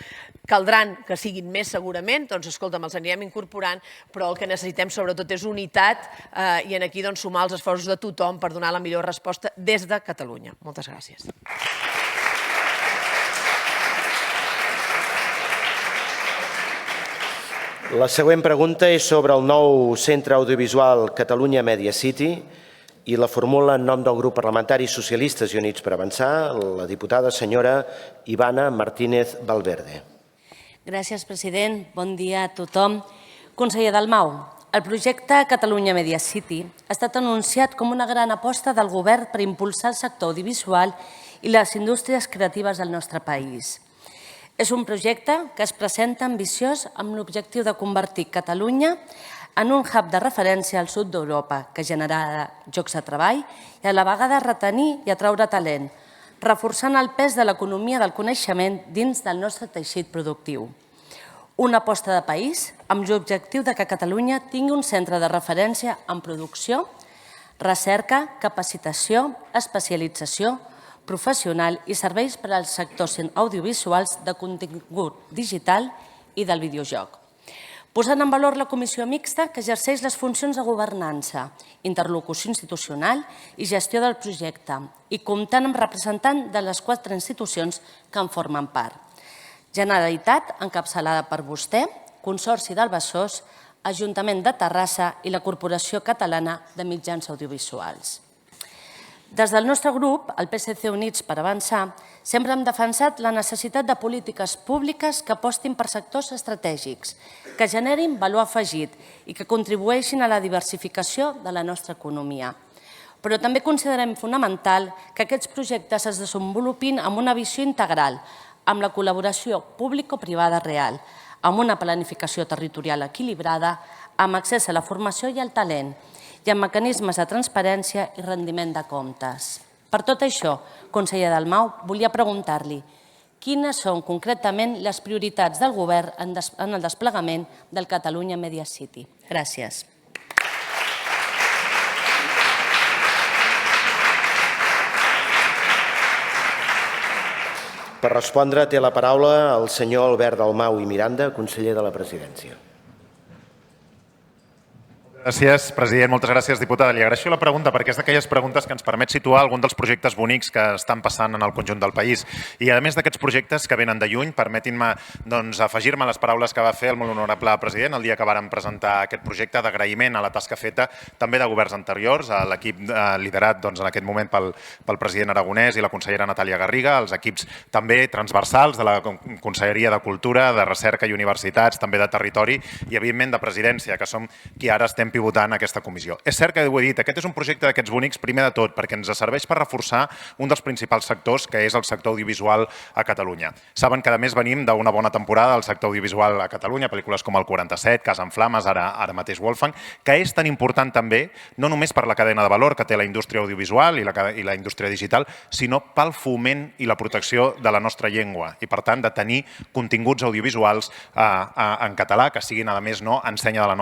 caldran que siguin més segurament, escolta'm, els anirem incorporant, però el que necessitem sobretot és unitat i aquí sumar els esforços de tothom per donar la millor resposta des de Catalunya. Moltes gràcies. La següent pregunta és sobre el nou centre audiovisual Catalunya Media City i la formula en nom del grup parlamentari Socialistes i Units per Avançar la diputada senyora Ivana Martínez Valverde. Gràcies, president. Bon dia a tothom. Conseller Dalmau, El projecte Catalunya Media City ha estat anunciat com una gran aposta del govern per impulsar el sector audiovisual i les indústries creatives del nostre país. És un projecte que es presenta ambiciós amb l'objectiu de convertir Catalunya en un hub de referència al sud d'Europa, que generarà llocs de treball i a la vegada retenir i atraure talent, reforçant el pes de l'economia del coneixement dins del nostre teixit productiu. Una aposta de país amb l'objectiu que Catalunya tingui un centre de referència en producció, recerca, capacitació, especialització, professional i serveis per als sectors audiovisuals de contingut digital i del videojoc. Posant en valor la comissió mixta que exerceix les funcions de governança, interlocució institucional i gestió del projecte i comptant amb representants de les 4 institucions que en formen part. Generalitat, encapçalada per vostè, Consorci del Besòs, Ajuntament de Terrassa i la Corporació Catalana de Mitjans Audiovisuals. Des del nostre grup, el PSC Units per Avançar, sempre hem defensat la necessitat de polítiques públiques que apostin per sectors estratègics, que generin valor afegit i que contribueixin a la diversificació de la nostra economia. Però també considerem fonamental que aquests projectes es desenvolupin amb una visió integral, amb la col·laboració público-privada real, amb una planificació territorial equilibrada, amb accés a la formació i al talent, i amb mecanismes de transparència i rendiment de comptes. Per tot això, conseller Dalmau, volia preguntar-li quines són concretament les prioritats del govern en el desplegament del Catalunya Media City. Gràcies. Per respondre té la paraula el senyor Albert Dalmau i Miranda, conseller de la Presidència. Gràcies, president. Moltes gràcies, diputada. Li agraeixo la pregunta perquè és d'aquelles preguntes que ens permet situar algun dels projectes bonics que estan passant en el conjunt del país. I a més d'aquests projectes que venen de lluny, permetin-me afegir-me a les paraules que va fer el molt honorable president el dia que vàrem presentar aquest projecte d'agraïment a la tasca feta també de governs anteriors, a l'equip liderat en aquest moment pel president Aragonès i la consellera Natàlia Garriga, els equips també transversals de la Conselleria de Cultura, de Recerca i Universitats, també de Territori i, evidentment, de Presidència, que som qui ara estem pivotant aquesta comissió. És cert que ho he dit, aquest és un projecte d'aquests bonics primer de tot perquè ens serveix per reforçar un dels principals sectors que és el sector audiovisual a Catalunya. Saben que a més venim d'una bona temporada del sector audiovisual a Catalunya, pel·lícules com el 47, Casa en Flames, ara mateix Wolfgang, que és tan important també, no només per la cadena de valor que té la indústria audiovisual i la indústria digital, sinó pel foment i la protecció de la nostra llengua i, per tant, de tenir continguts audiovisuals en català que siguin, a més, ensenya de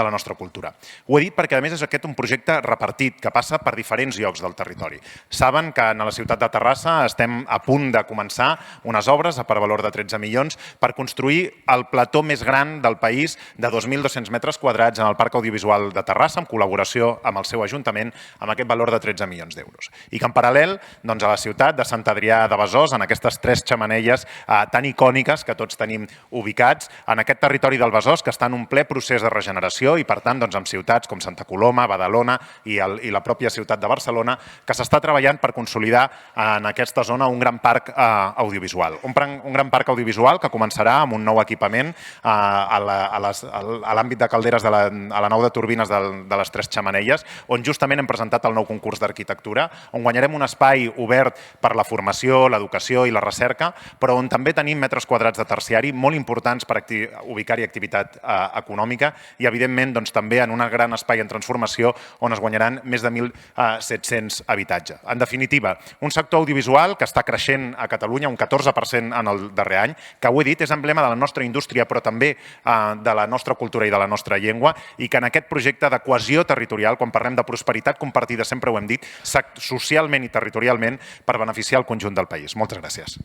la nostra cultura. Ho he dit perquè, a més, és aquest un projecte repartit que passa per diferents llocs del territori. Saben que a la ciutat de Terrassa estem a punt de començar unes obres per valor de 13 milions per construir el plató més gran del país de 2.200 metres quadrats en el Parc Audiovisual de Terrassa, en col·laboració amb el seu Ajuntament, amb aquest valor de 13 milions d'euros. I que, en paral·lel, a la ciutat de Sant Adrià de Besòs, en aquestes 3 xemeneies tan icòniques que tots tenim ubicats, en aquest territori del Besòs que està en un ple procés de regeneració i, per tant, amb ciutats com Santa Coloma, Badalona i la pròpia ciutat de Barcelona, que s'està treballant per consolidar en aquesta zona un gran parc audiovisual. Un gran parc audiovisual que començarà amb un nou equipament a l'àmbit de calderes a la nau de turbines de les 3 xemeneies, on justament hem presentat el nou concurs d'arquitectura, on guanyarem un espai obert per la formació, l'educació i la recerca, però on també tenim metres quadrats de terciari molt importants per ubicar-hi activitat econòmica i, evidentment, també en un gran espai en transformació on es guanyaran més de 1.700 habitatges. En definitiva, un sector audiovisual que està creixent a Catalunya un 14% en el darrer any, que ho he dit, és emblema de la nostra indústria, però també de la nostra cultura i de la nostra llengua, i que en aquest projecte de cohesió territorial, quan parlem de prosperitat compartida, sempre ho hem dit, socialment i territorialment, per beneficiar el conjunt del país. Moltes gràcies.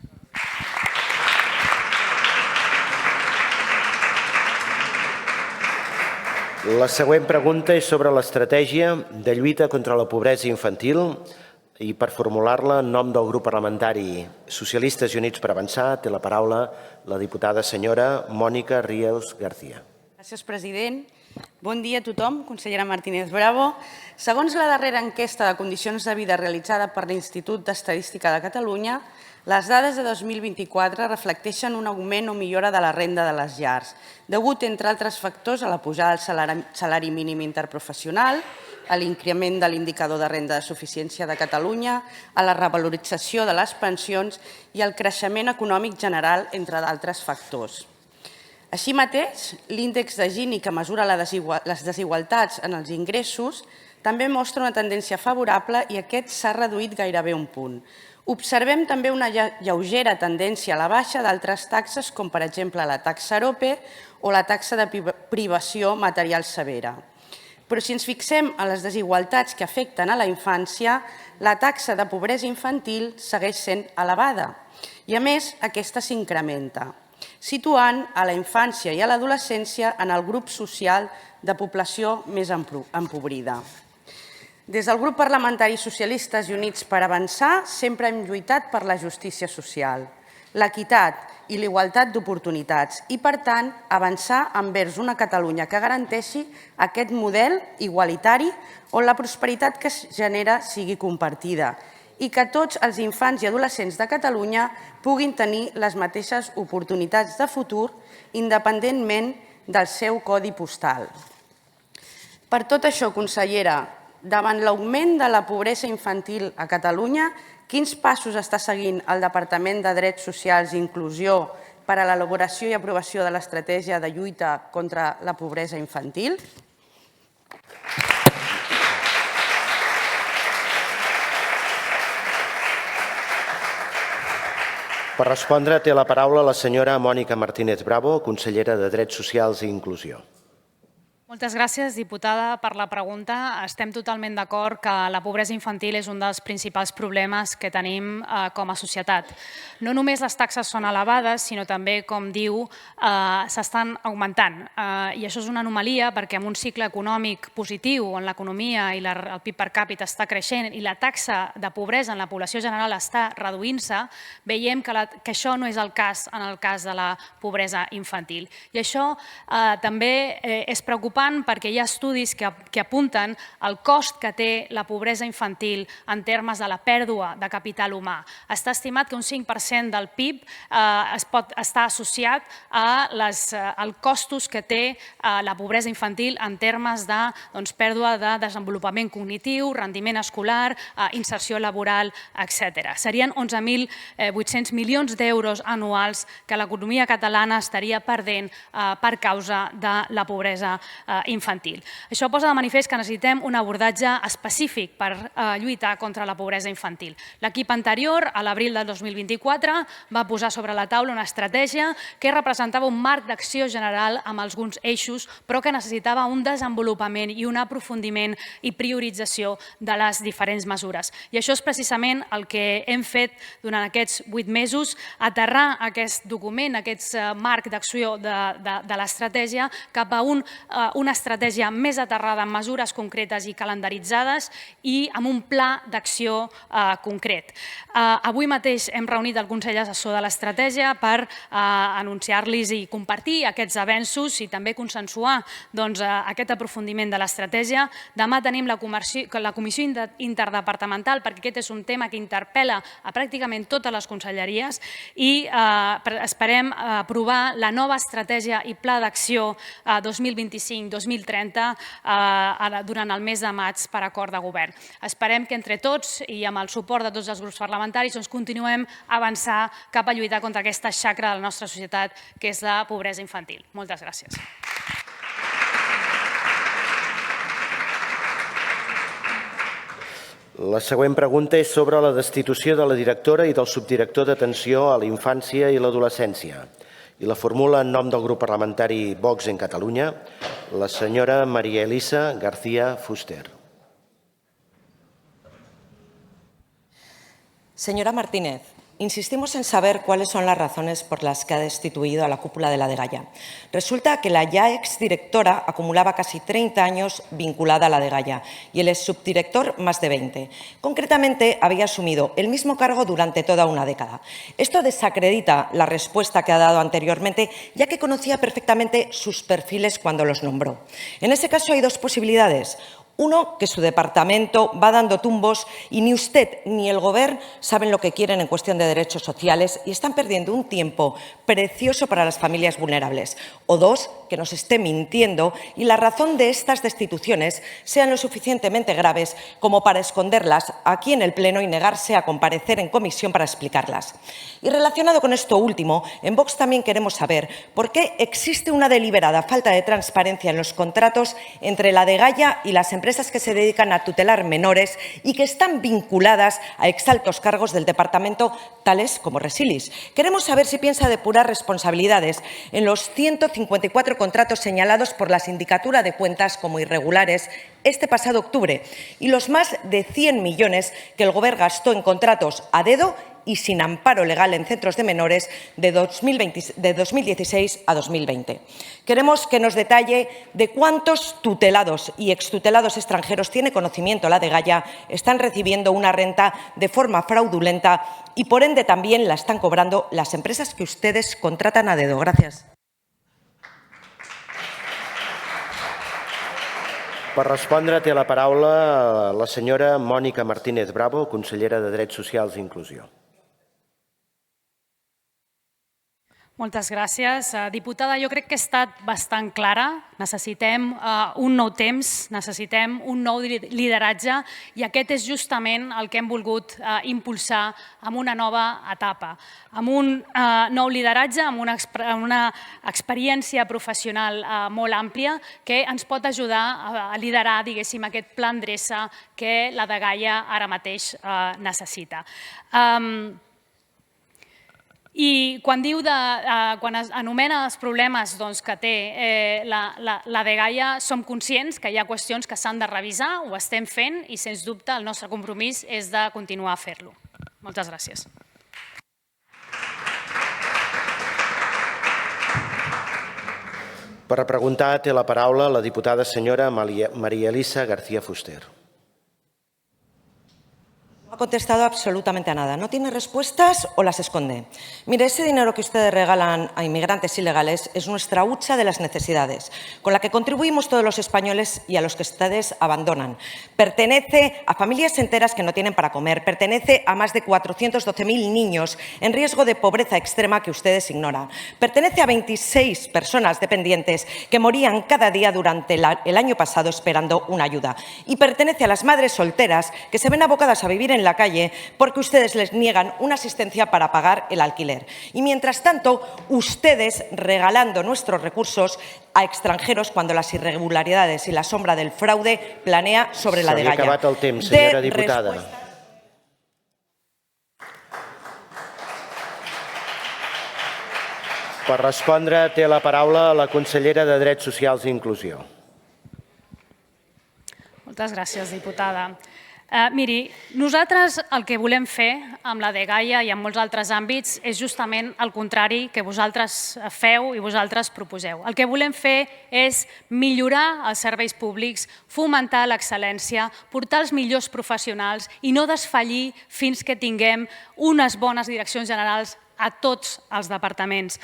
La següent pregunta és sobre l'estratègia de lluita contra la pobresa infantil i per formular-la en nom del grup parlamentari Socialistes i Units per Avançar té la paraula la diputada senyora Mònica Ríos García. Gràcies, president. Bon dia a tothom, consellera Martínez Bravo. Segons la darrera enquesta de condicions de vida realitzada per l'Institut d'Estadística de Catalunya, les dades de 2024 reflecteixen un augment o millora de la renda de les llars, degut, entre altres factors, a la pujada del salari mínim interprofessional, a l'increment de l'indicador de renda de suficiència de Catalunya, a la revalorització de les pensions i al creixement econòmic general, entre d'altres factors. Així mateix, l'índex de Gini, que mesura les desigualtats en els ingressos, també mostra una tendència favorable i aquest s'ha reduït gairebé un punt. Observem també una lleugera tendència a la baixa d'altres taxes, com per exemple la taxa AROPE o la taxa de privació material severa. Però si ens fixem en les desigualtats que afecten a la infància, la taxa de pobresa infantil segueix sent elevada i, a més, aquesta s'incrementa, situant a la infància i a l'adolescència en el grup social de població més empobrida. Des del grup parlamentari Socialistes i Units per Avançar sempre hem lluitat per la justícia social, l'equitat i la igualtat d'oportunitats i, per tant, avançar envers una Catalunya que garanteixi aquest model igualitari on la prosperitat que es genera sigui compartida i que tots els infants i adolescents de Catalunya puguin tenir les mateixes oportunitats de futur independentment del seu codi postal. Per tot això, consellera, davant l'augment de la pobresa infantil a Catalunya, quins passos està seguint el Departament de Drets Socials i Inclusió per a l'elaboració i aprovació de l'estratègia de lluita contra la pobresa infantil? Per respondre, té la paraula la senyora Mònica Martínez Bravo, consellera de Drets Socials i Inclusió. Moltes gràcies, diputada, per la pregunta. Estem totalment d'acord que la pobresa infantil és un dels principals problemes que tenim com a societat. No només les taxes són elevades, sinó també, com diu, s'estan augmentant. I això és una anomalia perquè en un cicle econòmic positiu, on l'economia i el PIB per càpita està creixent i la taxa de pobresa en la població general està reduint-se, veiem que això no és el cas en el cas de la pobresa infantil. I això també és preocupant perquè hi ha estudis que apunten el cost que té la pobresa infantil en termes de la pèrdua de capital humà. Està estimat que un 5% del PIB es pot estar associat als costos que té la pobresa infantil en termes de pèrdua de desenvolupament cognitiu, rendiment escolar, inserció laboral, etc. Serien 11.800 milions d'euros anuals que l'economia catalana estaria perdent per causa de la pobresa infantil. Això posa de manifest que necessitem un abordatge específic per lluitar contra la pobresa infantil. L'equip anterior, a l'abril del 2024, va posar sobre la taula una estratègia que representava un marc d'acció general amb alguns eixos, però que necessitava un desenvolupament i un aprofundiment i priorització de les diferents mesures. I això és precisament el que hem fet durant aquests 8 mesos, aterrar aquest document, aquest marc d'acció de l'estratègia cap a una estratègia més aterrada en mesures concretes i calendaritzades i amb un pla d'acció concret. Avui mateix hem reunit el Consell Assessor de l'Estratègia per anunciar-los i compartir aquests avenços i també consensuar aquest aprofundiment de l'estratègia. Demà tenim la Comissió Interdepartamental perquè aquest és un tema que interpel·la a pràcticament totes les conselleries i esperem aprovar la nova estratègia i pla d'acció 2025-2030 durant el mes de maig per acord de govern. Esperem que entre tots i amb el suport de tots els grups parlamentaris continuem avançant cap a lluitar contra aquesta xacra de la nostra societat que és la pobresa infantil. Moltes gràcies. La següent pregunta és sobre la destitució de la directora i del subdirector d'atenció a la infància i l'adolescència. I la formula en nom del grup parlamentari Vox en Catalunya, la senyora María Elisa García Fuster. Señora Martínez, insistimos en saber cuáles son las razones por las que ha destituido a la cúpula de la Dgaia. Resulta que la ya exdirectora acumulaba casi 30 años vinculada a la Dgaia y el exsubdirector más de 20. Concretamente, había asumido el mismo cargo durante toda una década. Esto desacredita la respuesta que ha dado anteriormente, ya que conocía perfectamente sus perfiles cuando los nombró. En ese caso hay dos posibilidades. Uno, que su departamento va dando tumbos y ni usted ni el Gobierno saben lo que quieren en cuestión de derechos sociales y están perdiendo un tiempo precioso para las familias vulnerables. O dos, que nos esté mintiendo y la razón de estas destituciones sean lo suficientemente graves como para esconderlas aquí en el Pleno y negarse a comparecer en comisión para explicarlas. Y relacionado con esto último, en Vox también queremos saber por qué existe una deliberada falta de transparencia en los contratos entre la Dgaia y las empresas que se dedican a tutelar menores y que están vinculadas a exaltos cargos del departamento, tales como Resilis. Queremos saber si piensa depurar responsabilidades en los 154 contratos señalados por la Sindicatura de Cuentas como irregulares este pasado octubre y los más de 100 millones que el Gobierno gastó en contratos a dedo y sin amparo legal en centros de menores de 2016 a 2020. Queremos que nos detalle de cuántos tutelados y extutelados extranjeros tiene conocimiento la Dgaia están recibiendo una renta de forma fraudulenta y, por ende, también la están cobrando las empresas que ustedes contratan a dedo. Gracias. Per respondre té la paraula la senyora Mònica Martínez Bravo, consellera de Drets Socials i Inclusió. Moltes gràcies. Diputada, jo crec que he estat bastant clara. Necessitem un nou temps, necessitem un nou lideratge i aquest és justament el que hem volgut impulsar amb una nova etapa, amb un nou lideratge, amb una experiència professional molt àmplia que ens pot ajudar a liderar, diguéssim, aquest pla endreça que la Dgaia ara mateix necessita. I quan anomena els problemes que té la Dgaia, som conscients que hi ha qüestions que s'han de revisar, ho estem fent i, sens dubte, el nostre compromís és de continuar a fer-lo. Moltes gràcies. Per preguntar té la paraula la diputada senyora María Elisa García Fuster. No ha contestado absolutamente a nada. ¿No tiene respuestas o las esconde? Mire, ese dinero que ustedes regalan a inmigrantes ilegales es nuestra hucha de las necesidades, con la que contribuimos todos los españoles y a los que ustedes abandonan. Pertenece a familias enteras que no tienen para comer, pertenece a más de 412.000 niños en riesgo de pobreza extrema que ustedes ignoran, pertenece a 26 personas dependientes que morían cada día durante el año pasado esperando una ayuda y pertenece a las madres solteras que se ven abocadas a vivir en la calle porque ustedes les niegan una asistencia para pagar el alquiler. Y mientras tanto, ustedes regalando nuestros recursos a extranjeros cuando las irregularidades y la sombra del fraude planea sobre la Dgaia. S'ha acabat el temps, senyora diputada. Per respondre té la paraula la consellera de Drets Socials i Inclusió. Moltes gràcies, diputada. Miri, nosaltres el que volem fer amb la Dgaia i en molts altres àmbits és justament el contrari que vosaltres feu i vosaltres proposeu. El que volem fer és millorar els serveis públics, fomentar l'excel·lència, portar els millors professionals i no desfallir fins que tinguem unes bones direccions generals a tots els departaments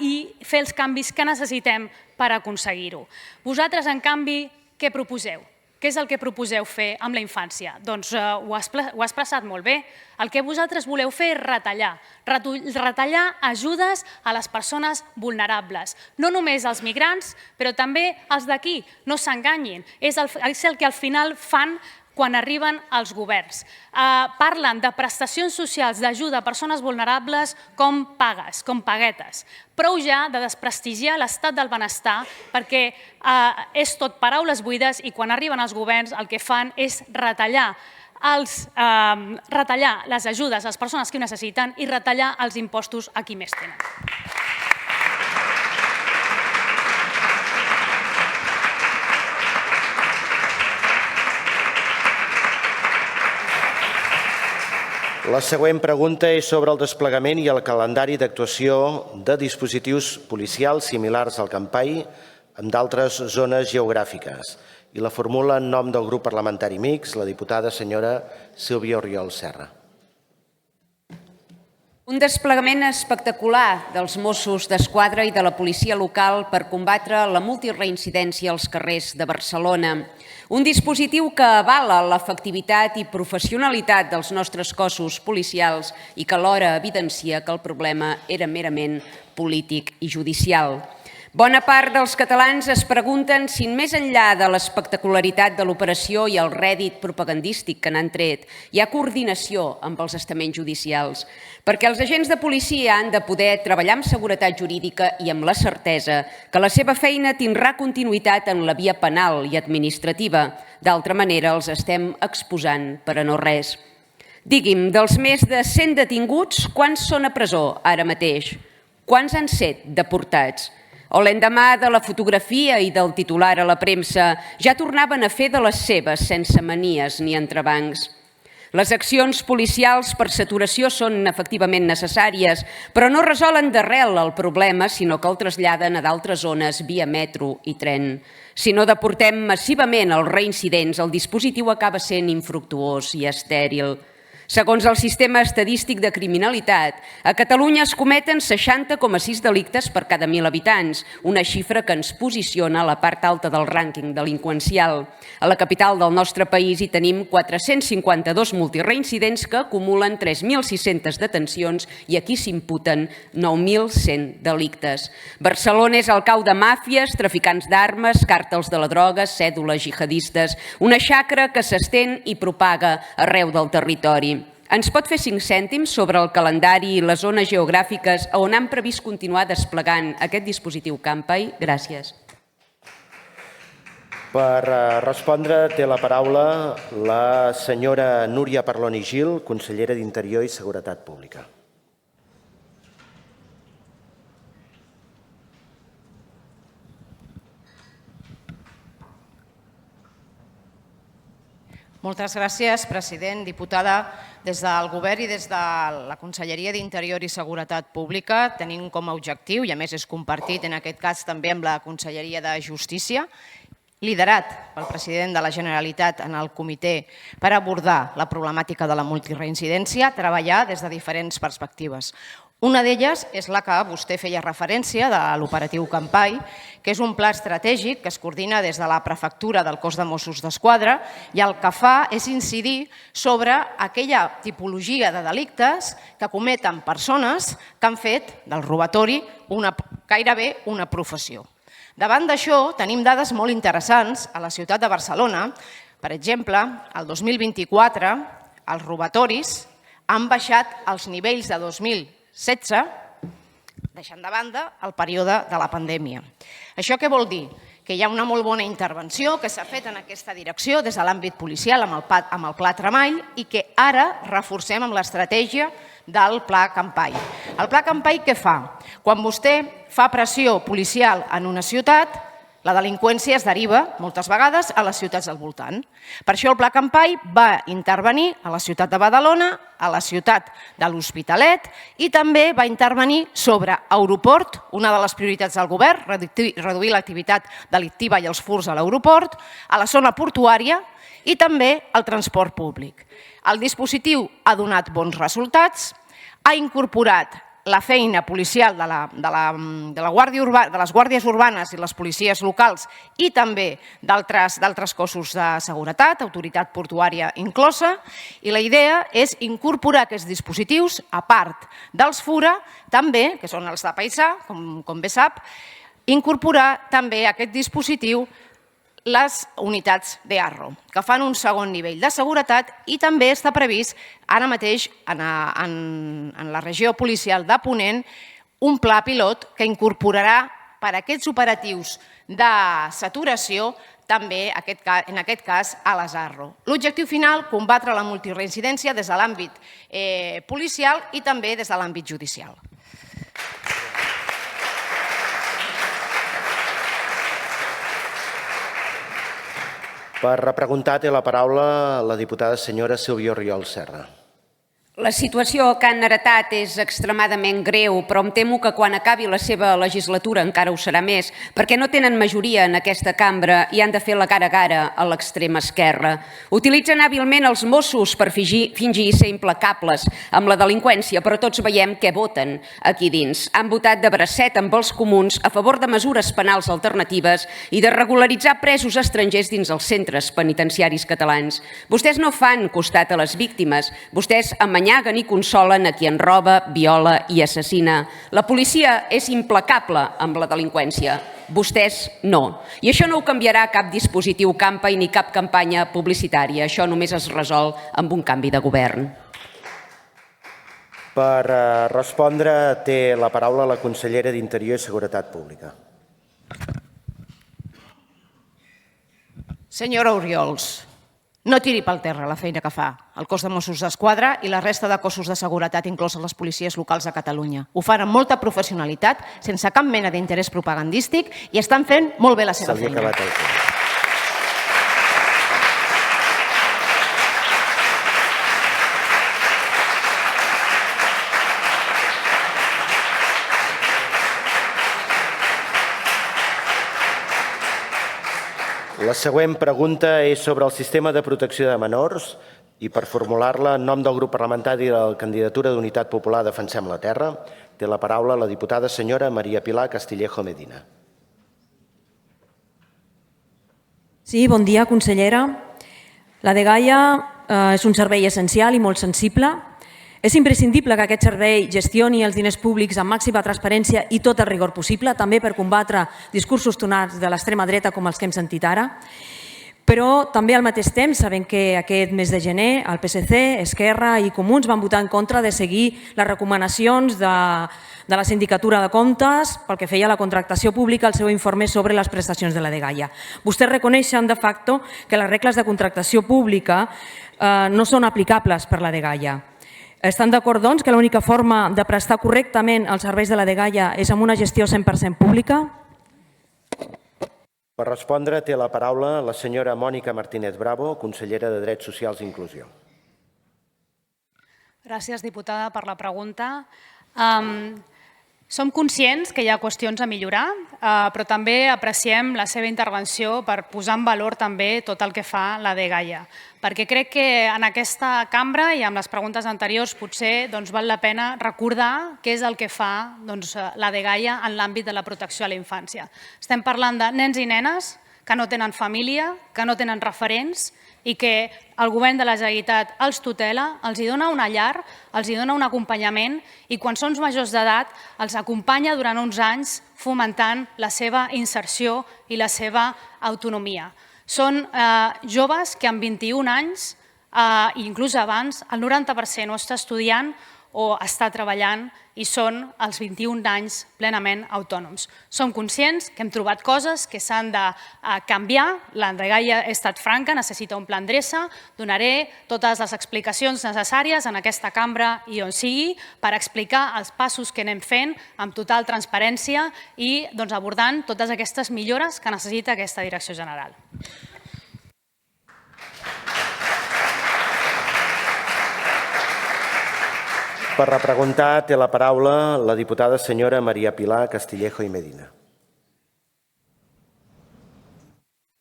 i fer els canvis que necessitem per aconseguir-ho. Vosaltres, en canvi, què proposeu? Què és el que proposeu fer amb la infància? Doncs ho ha expressat molt bé. El que vosaltres voleu fer és retallar ajudes a les persones vulnerables. No només als migrants, però també als d'aquí. No s'enganyin. És el que al final fan quan arriben als governs. Parlen de prestacions socials d'ajuda a persones vulnerables com pagues, com paguetes. Prou ja de desprestigiar l'estat del benestar perquè és tot paraules buides i quan arriben als governs el que fan és retallar les ajudes a les persones que ho necessiten i retallar els impostos a qui més tenen. La següent pregunta és sobre el desplegament i el calendari d'actuació de dispositius policials similars al Campai en d'altres zones geogràfiques. I la formula en nom del grup parlamentari mixt, la diputada senyora Sílvia Oriol Serra. Un desplegament espectacular dels Mossos d'Esquadra i de la policia local per combatre la multireincidència als carrers de Barcelona. Un dispositiu que avala l'efectivitat i professionalitat dels nostres cossos policials i que alhora evidencia que el problema era merament polític i judicial. Bona part dels catalans es pregunten si més enllà de l'espectacularitat de l'operació i el rèdit propagandístic que n'han tret, hi ha coordinació amb els estaments judicials, perquè els agents de policia han de poder treballar amb seguretat jurídica i amb la certesa que la seva feina tindrà continuïtat en la via penal i administrativa. D'altra manera, els estem exposant per a no res. Digui'm, dels més de 100 detinguts, quants són a presó ara mateix? Quants han set deportats? O l'endemà de la fotografia i del titular a la premsa ja tornaven a fer de les seves sense manies ni entrebancs. Les accions policials per saturació són efectivament necessàries, però no resolen d'arrel el problema, sinó que el traslladen a d'altres zones via metro i tren. Si no deportem massivament els reincidents, el dispositiu acaba sent infructuós i estèril. Segons el sistema estadístic de criminalitat, a Catalunya es cometen 60,6 delictes per cada 1.000 habitants, una xifra que ens posiciona a la part alta del rànquing delinqüencial. A la capital del nostre país hi tenim 452 multireincidents que acumulen 3.600 detencions i aquí s'imputen 9.100 delictes. Barcelona és el cau de màfies, traficants d'armes, càrtels de la droga, cèdules jihadistes, una xacra que s'estén i propaga arreu del territori. Ens pot fer 5 cèntims sobre el calendari i les zones geogràfiques on han previst continuar desplegant aquest dispositiu Campai? Gràcies. Per respondre té la paraula la senyora Núria Parlon i Gil, consellera d'Interior i Seguretat Pública. Moltes gràcies, president, diputada. Des del Govern i des de la Conselleria d'Interior i Seguretat Pública tenim com a objectiu, i a més és compartit en aquest cas també amb la Conselleria de Justícia, liderat pel president de la Generalitat en el comitè per abordar la problemàtica de la multireincidència, treballar des de diferents perspectives. Una d'elles és la que vostè feia referència de l'operatiu Campai, que és un pla estratègic que es coordina des de la prefectura del cos de Mossos d'Esquadra i el que fa és incidir sobre aquella tipologia de delictes que cometen persones que han fet del robatori gairebé una professió. Davant d'això, tenim dades molt interessants a la ciutat de Barcelona. Per exemple, el 2024 els robatoris han baixat als nivells de 2016, deixant de banda el període de la pandèmia. Això què vol dir? Que hi ha una molt bona intervenció que s'ha fet en aquesta direcció des de l'àmbit policial amb el Pla Tremall i que ara reforcem amb l'estratègia del Pla Campai. El Pla Campai què fa? Quan vostè fa pressió policial en una ciutat, la delinqüència es deriva moltes vegades a les ciutats del voltant. Per això el Pla Campai va intervenir a la ciutat de Badalona, a la ciutat de l'Hospitalet i també va intervenir sobre aeroport, una de les prioritats del govern, reduir l'activitat delictiva i els furts a l'aeroport, a la zona portuària i també al transport públic. El dispositiu ha donat bons resultats, ha incorporat la feina policial de les guàrdies urbanes i les policies locals i també d'altres cossos de seguretat, autoritat portuària inclosa, i la idea és incorporar aquests dispositius, a part dels FURA, també, que són els de paisà, com bé sap, incorporar també a aquest dispositiu les unitats d'EARRO, que fan un segon nivell de seguretat i també està previst ara mateix en la regió policial de Ponent un pla pilot que incorporarà per a aquests operatius de saturació també, en aquest cas, a les ARRO. L'objectiu final, combatre la multireincidència des de l'àmbit policial i també des de l'àmbit judicial. Per repreguntar té la paraula la diputada senyora Sílvia Oriol Serra. La situació que han heretat és extremadament greu, però em temo que quan acabi la seva legislatura encara ho serà més, perquè no tenen majoria en aquesta cambra i han de fer la cara a cara a l'extrema esquerra. Utilitzen hàbilment els Mossos per fingir ser implacables amb la delinqüència, però tots veiem què voten aquí dins. Han votat de bracet amb els comuns a favor de mesures penals alternatives i de regularitzar presos estrangers dins els centres penitenciaris catalans. Vostès no fan costat a les víctimes, vostès amanyaguen i consolen a qui en roba, viola i assassina. La policia és implacable amb la delinqüència. Vostès no. I això no ho canviarà cap dispositiu Campa ni cap campanya publicitària. Això només es resol amb un canvi de govern. Per respondre té la paraula la consellera d'Interior i Seguretat Pública. Senyora Oriols, no tiri pel terra la feina que fa el cos de Mossos d'Esquadra i la resta de cossos de seguretat, incloses les policies locals de Catalunya. Ho fan amb molta professionalitat, sense cap mena d'interès propagandístic i estan fent molt bé la seva feina. Se li ha acabat el temps. La següent pregunta és sobre el sistema de protecció de menors i per formular-la en nom del grup parlamentari de la candidatura d'Unitat Popular Defensem la Terra té la paraula la diputada senyora Maria Pilar Castillejo Medina. Sí, bon dia, consellera. La dgaia és un servei essencial i molt sensible. És imprescindible que aquest servei gestioni els diners públics amb màxima transparència i tot el rigor possible, també per combatre discursos tonats de l'extrema dreta com els que hem sentit ara. Però també al mateix temps sabem que aquest mes de gener el PSC, Esquerra i Comuns van votar en contra de seguir les recomanacions de la Sindicatura de Comptes pel que feia a la contractació pública al seu informe sobre les prestacions de la dgaia. Vostès reconeixen de facto que les regles de contractació pública no són aplicables per la dgaia. Estan d'acord, doncs, que l'única forma de prestar correctament els serveis de la dgaia és amb una gestió 100% pública? Per respondre té la paraula la senyora Mònica Martínez Bravo, consellera de Drets Socials i Inclusió. Gràcies, diputada, per la pregunta. Som conscients que hi ha qüestions a millorar, però també apreciem la seva intervenció per posar en valor també tot el que fa la dgaia. Perquè crec que en aquesta cambra i amb les preguntes anteriors potser val la pena recordar què és el que fa la dgaia en l'àmbit de la protecció a la infància. Estem parlant de nens i nenes que no tenen família, que no tenen referents i que el govern de la Generalitat els tutela, els dona una llar, els dona un acompanyament i quan són majors d'edat els acompanya durant uns anys fomentant la seva inserció i la seva autonomia. Són joves que amb 21 anys, inclús abans, el 90% o està estudiant o està treballant i són als 21 anys plenament autònoms. Som conscients que hem trobat coses que s'han de canviar. La dgaia ha estat franca, necessita un pla d'endreça. Donaré totes les explicacions necessàries en aquesta cambra i on sigui per explicar els passos que anem fent amb total transparència i abordant totes aquestes millores que necessita aquesta direcció general. Per repreguntar té la paraula la diputada senyora Maria Pilar Castillejo i Medina.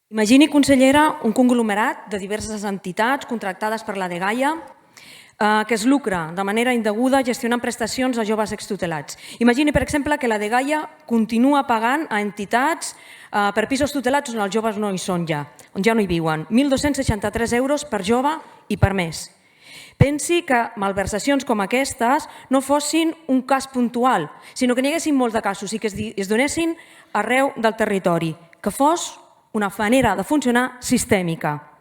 Imagini, consellera, un conglomerat de diverses entitats contractades per la dgaia que es lucra de manera indeguda gestionant prestacions a joves extutelats. Imagini, per exemple, que la dgaia continua pagant a entitats per pisos tutelats on els joves no hi són ja, on ja no hi viuen. 1.263 euros per jove i per mes. Pensi que malversacions com aquestes no fossin un cas puntual, sinó que n'hi haguessin molts de casos i que es donessin arreu del territori, que fos una manera de funcionar sistèmica.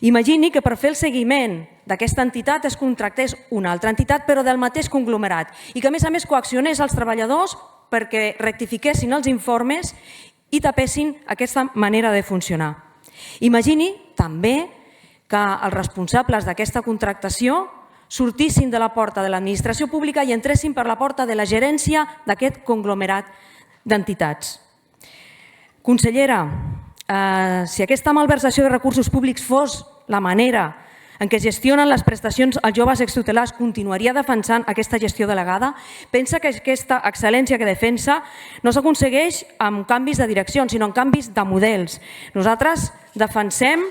Imagini que per fer el seguiment d'aquesta entitat es contractés una altra entitat però del mateix conglomerat i que a més coaccionés els treballadors perquè rectifiquessin els informes i tapessin aquesta manera de funcionar. Imagini també que els responsables d'aquesta contractació sortissin de la porta de l'administració pública i entressin per la porta de la gerència d'aquest conglomerat d'entitats. Consellera, si aquesta malversació de recursos públics fos la manera en què gestionen les prestacions als joves extutelats continuaria defensant aquesta gestió delegada? Pensa que aquesta excel·lència que defensa no s'aconsegueix amb canvis de direcció, sinó amb canvis de models. Nosaltres defensem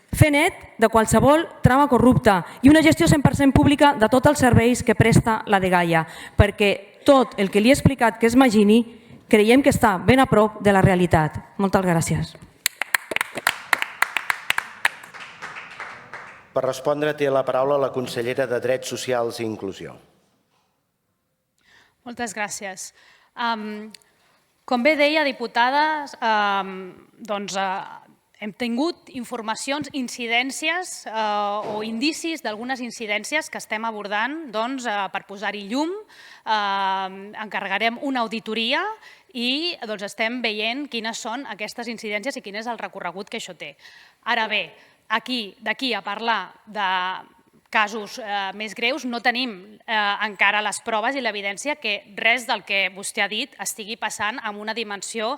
fer net de qualsevol trama corrupta i una gestió 100% pública de tots els serveis que presta la dgaia, perquè tot el que li he explicat que és Magini creiem que està ben a prop de la realitat. Moltes gràcies. Per respondre té la paraula la consellera de Drets Socials i Inclusió. Moltes gràcies. Com bé deia, diputada, hem tingut informacions, incidències o indicis d'algunes incidències que estem abordant per posar-hi llum. Encarregarem una auditoria i estem veient quines són aquestes incidències i quin és el recorregut que això té. Ara bé, d'aquí a parlar de casos més greus, no tenim encara les proves i l'evidència que res del que vostè ha dit estigui passant amb una dimensió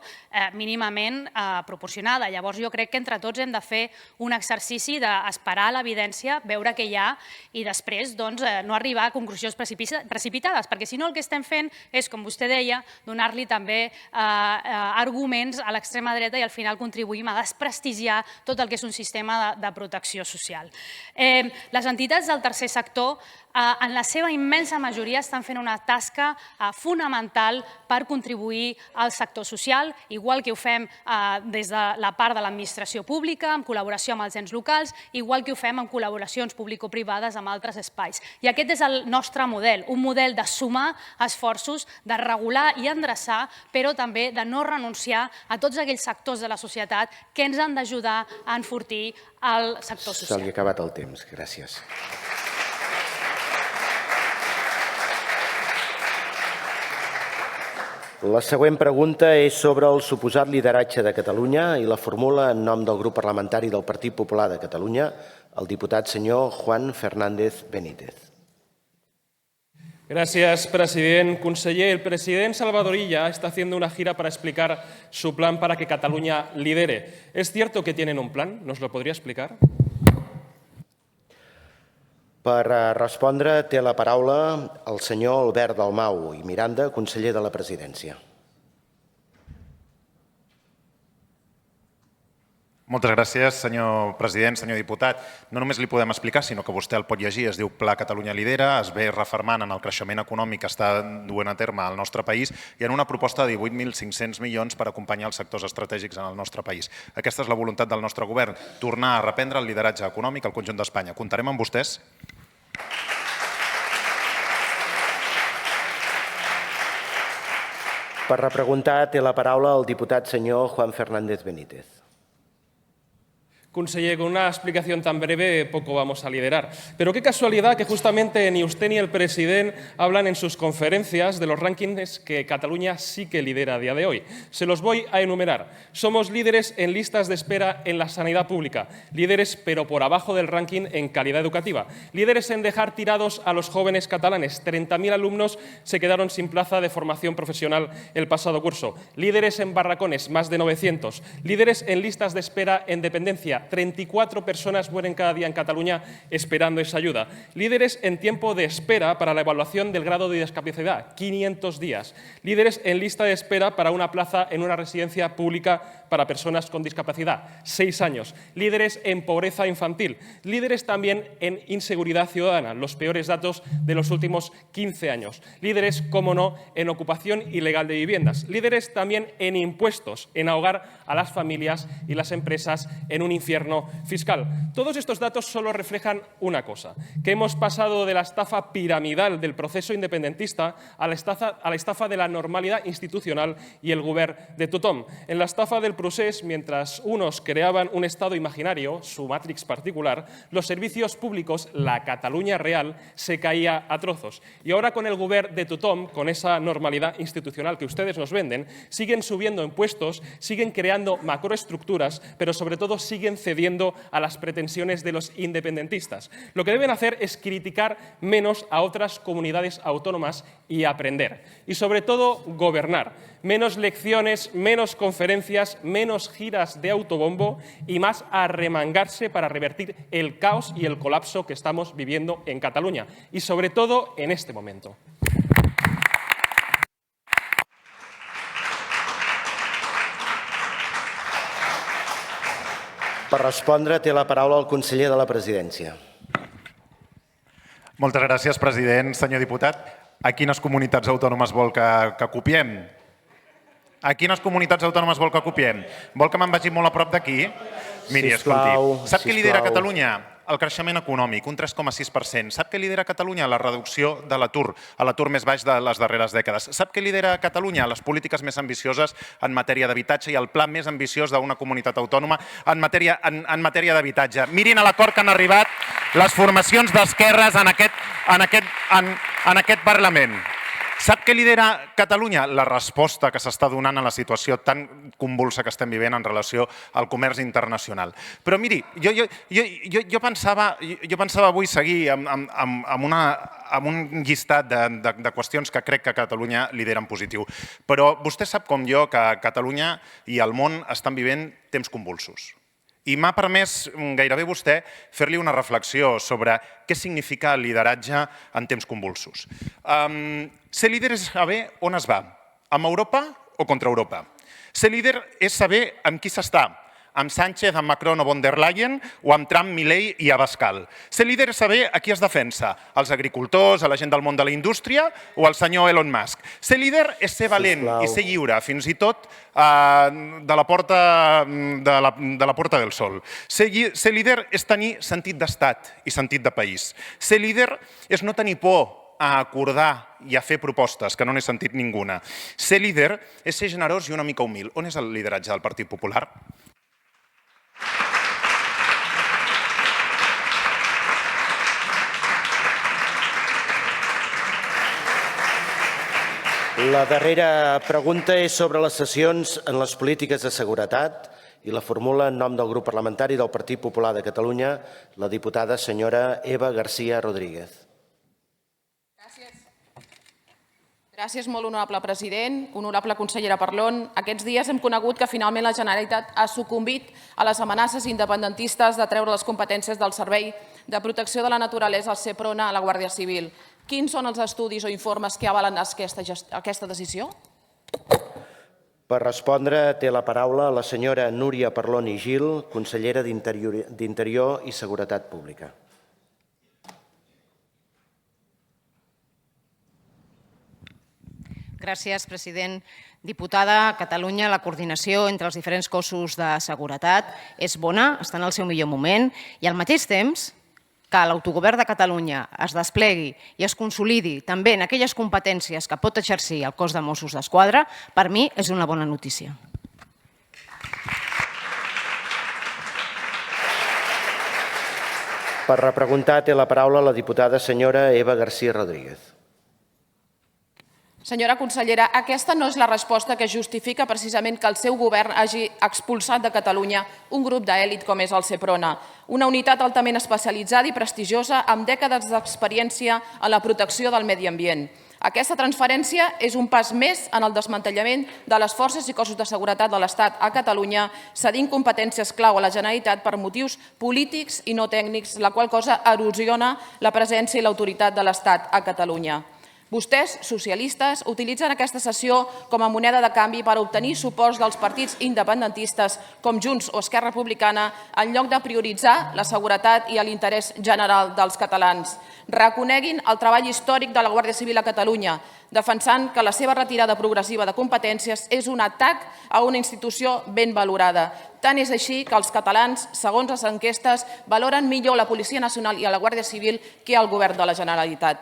mínimament proporcionada. Llavors jo crec que entre tots hem de fer un exercici d'esperar l'evidència, veure què hi ha i després no arribar a conclusions precipitades, perquè si no el que estem fent és, com vostè deia, donar-li també arguments a l'extrema dreta i al final contribuïm a desprestigiar tot el que és un sistema de protecció social. Les entitats del tercer sector, en la seva immensa majoria, estan fent una tasca fonamental per contribuir al sector social, igual que ho fem des de la part de l'administració pública, en col·laboració amb els ens locals, igual que ho fem en col·laboracions público-privades amb altres espais. I aquest és el nostre model, un model de sumar esforços, de regular i endreçar, però també de no renunciar a tots aquells sectors de la societat que ens han d'ajudar a enfortir el sector social. Se li ha acabat el temps. Gràcies. La següent pregunta és sobre el suposat lideratge de Catalunya i la formula en nom del grup parlamentari del Partit Popular de Catalunya el diputat senyor Juan Fernández Benítez. Gracias, president. Conseller, el president Salvador Illa está haciendo una gira para explicar su plan para que Cataluña lidere. ¿Es cierto que tienen un plan? ¿Nos lo podría explicar? Per respondre té la paraula el senyor Albert Dalmau i Miranda, conseller de la Presidència. Moltes gràcies, senyor president, senyor diputat. No només li podem explicar, sinó que vostè el pot llegir, es diu Pla Catalunya Lidera, es ve refermant en el creixement econòmic que està duent a terme al nostre país i en una proposta de 18.500 milions per acompanyar els sectors estratègics en el nostre país. Aquesta és la voluntat del nostre govern, tornar a reprendre el lideratge econòmic al conjunt d'Espanya. Comptarem amb vostès? Per repreguntar té la paraula el diputat senyor Juan Fernández Benítez. Conseller, con una explicación tan breve poco vamos a liderar. Pero qué casualidad que justamente ni usted ni el presidente hablan en sus conferencias de los rankings que Cataluña sí que lidera a día de hoy. Se los voy a enumerar. Somos líderes en listas de espera en la sanidad pública, líderes pero por abajo del ranking en calidad educativa, líderes en dejar tirados a los jóvenes catalanes. 30.000 alumnos se quedaron sin plaza de formación profesional el pasado curso, líderes en barracones, más de 900, líderes en listas de espera en dependencia. 34 personas mueren cada día en Cataluña esperando esa ayuda. Líderes en tiempo de espera para la evaluación del grado de discapacidad, 500 días. Líderes en lista de espera para una plaza en una residencia pública para personas con discapacidad, 6 años. Líderes en pobreza infantil. Líderes también en inseguridad ciudadana, los peores datos de los últimos 15 años. Líderes, como no, en ocupación ilegal de viviendas. Líderes también en impuestos, en ahogar a las familias y las empresas en un infierno fiscal. Todos estos datos solo reflejan una cosa, que hemos pasado de la estafa piramidal del proceso independentista a la estafa de la normalidad institucional y el govern de tothom. En la estafa del procés, mientras unos creaban un estado imaginario, su Matrix particular, los servicios públicos, la Cataluña real, se caía a trozos. Y ahora con el govern de tothom, con esa normalidad institucional que ustedes nos venden, siguen subiendo impuestos, siguen creando macroestructuras, pero sobre todo siguen cediendo a las pretensiones de los independentistas. Lo que deben hacer es criticar menos a otras comunidades autónomas y aprender. Y sobre todo, gobernar. Menos lecciones, menos conferencias, menos giras de autobombo y más arremangarse para revertir el caos y el colapso que estamos viviendo en Cataluña. Y sobre todo, en este momento. Per respondre, té la paraula el conseller de la Presidència. Moltes gràcies, president. Senyor diputat, a quines comunitats autònomes vol que copiem? A quines comunitats autònomes vol que copiem? Vol que me'n vagi molt a prop d'aquí? Miri, escolti, sap què lidera Catalunya? El creixement econòmic, un 3,6%. Sap què lidera Catalunya? La reducció de l'atur, l'atur més baix de les darreres dècades. Sap què lidera Catalunya? Les polítiques més ambicioses en matèria d'habitatge i el pla més ambiciós d'una comunitat autònoma en matèria d'habitatge. Mirin a l'acord que han arribat les formacions d'esquerres en aquest Parlament. Sap què lidera Catalunya? La resposta que s'està donant a la situació tan convulsa que estem vivint en relació al comerç internacional. Però miri, jo pensava avui seguir amb un llistat de qüestions que crec que Catalunya lidera en positiu. Però vostè sap com jo que Catalunya i el món estan vivint temps convulsos. I m'ha permès gairebé vostè fer-li una reflexió sobre què significa el lideratge en temps convulsos. Ser líder és saber on es va, amb Europa o contra Europa. Ser líder és saber amb qui s'està, amb Sánchez, amb Macron o von der Leyen, o amb Trump, Milei i Abascal. Ser líder és saber a qui es defensa, als agricultors, a la gent del món de la indústria o al senyor Elon Musk. Ser líder és ser valent i ser lliure, fins i tot de la Porta del Sol. Ser líder és tenir sentit d'estat i sentit de país. Ser líder és no tenir por a acordar i a fer propostes, que no n'he sentit ninguna. Ser líder és ser generós i una mica humil. On és el lideratge del Partit Popular? La darrera pregunta és sobre les cessions en les polítiques de seguretat i la formula en nom del grup parlamentari del Partit Popular de Catalunya la diputada senyora Eva García Rodríguez. Gràcies, molt honorable president. Honorable consellera Parlon, aquests dies hem conegut que finalment la Generalitat ha sucumbit a les amenaces independentistes de treure les competències del Servei de Protecció de la Naturalesa al Seprona a la Guàrdia Civil. Quins són els estudis o informes que avalen aquesta decisió? Per respondre, té la paraula la senyora Núria Parlon i Gil, consellera d'Interior i Seguretat Pública. Gràcies, president. Diputada, a Catalunya la coordinació entre els diferents cossos de seguretat és bona, està en el seu millor moment, i al mateix temps que l'autogovern de Catalunya es desplegui i es consolidi també en aquelles competències que pot exercir el cos de Mossos d'Esquadra, per mi és una bona notícia. Per repreguntar, té la paraula la diputada senyora Eva García Rodríguez. Senyora consellera, aquesta no és la resposta que justifica precisament que el seu govern hagi expulsat de Catalunya un grup d'èlit com és el Seprona, una unitat altament especialitzada i prestigiosa amb dècades d'experiència en la protecció del medi ambient. Aquesta transferència és un pas més en el desmantellament de les forces i cossos de seguretat de l'Estat a Catalunya, cedint competències clau a la Generalitat per motius polítics i no tècnics, la qual cosa erosiona la presència i l'autoritat de l'Estat a Catalunya. Vostès, socialistes, utilitzen aquesta sessió com a moneda de canvi per obtenir suports dels partits independentistes com Junts o Esquerra Republicana en lloc de prioritzar la seguretat i l'interès general dels catalans. Reconeguin el treball històric de la Guàrdia Civil a Catalunya, defensant que la seva retirada progressiva de competències és un atac a una institució ben valorada. Tant és així que els catalans, segons les enquestes, valoren millor la Policia Nacional i la Guàrdia Civil que el govern de la Generalitat.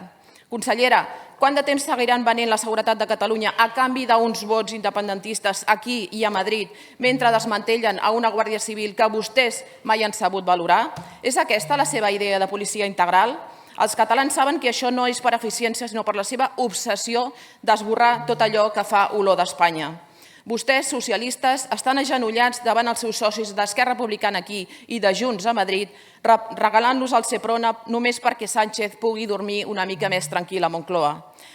Consellera, quant de temps seguiran venent la seguretat de Catalunya a canvi d'uns vots independentistes aquí i a Madrid mentre desmantellen a una Guàrdia Civil que vostès mai han sabut valorar? És aquesta la seva idea de policia integral? Els catalans saben que això no és per eficiència, sinó per la seva obsessió d'esborrar tot allò que fa olor d'Espanya. Vostès, socialistes, estan agenollats davant els seus socis d'Esquerra Republicana aquí i de Junts a Madrid, regalant-los el Seprona només perquè Sánchez pugui dormir una mica més tranquil a Moncloa.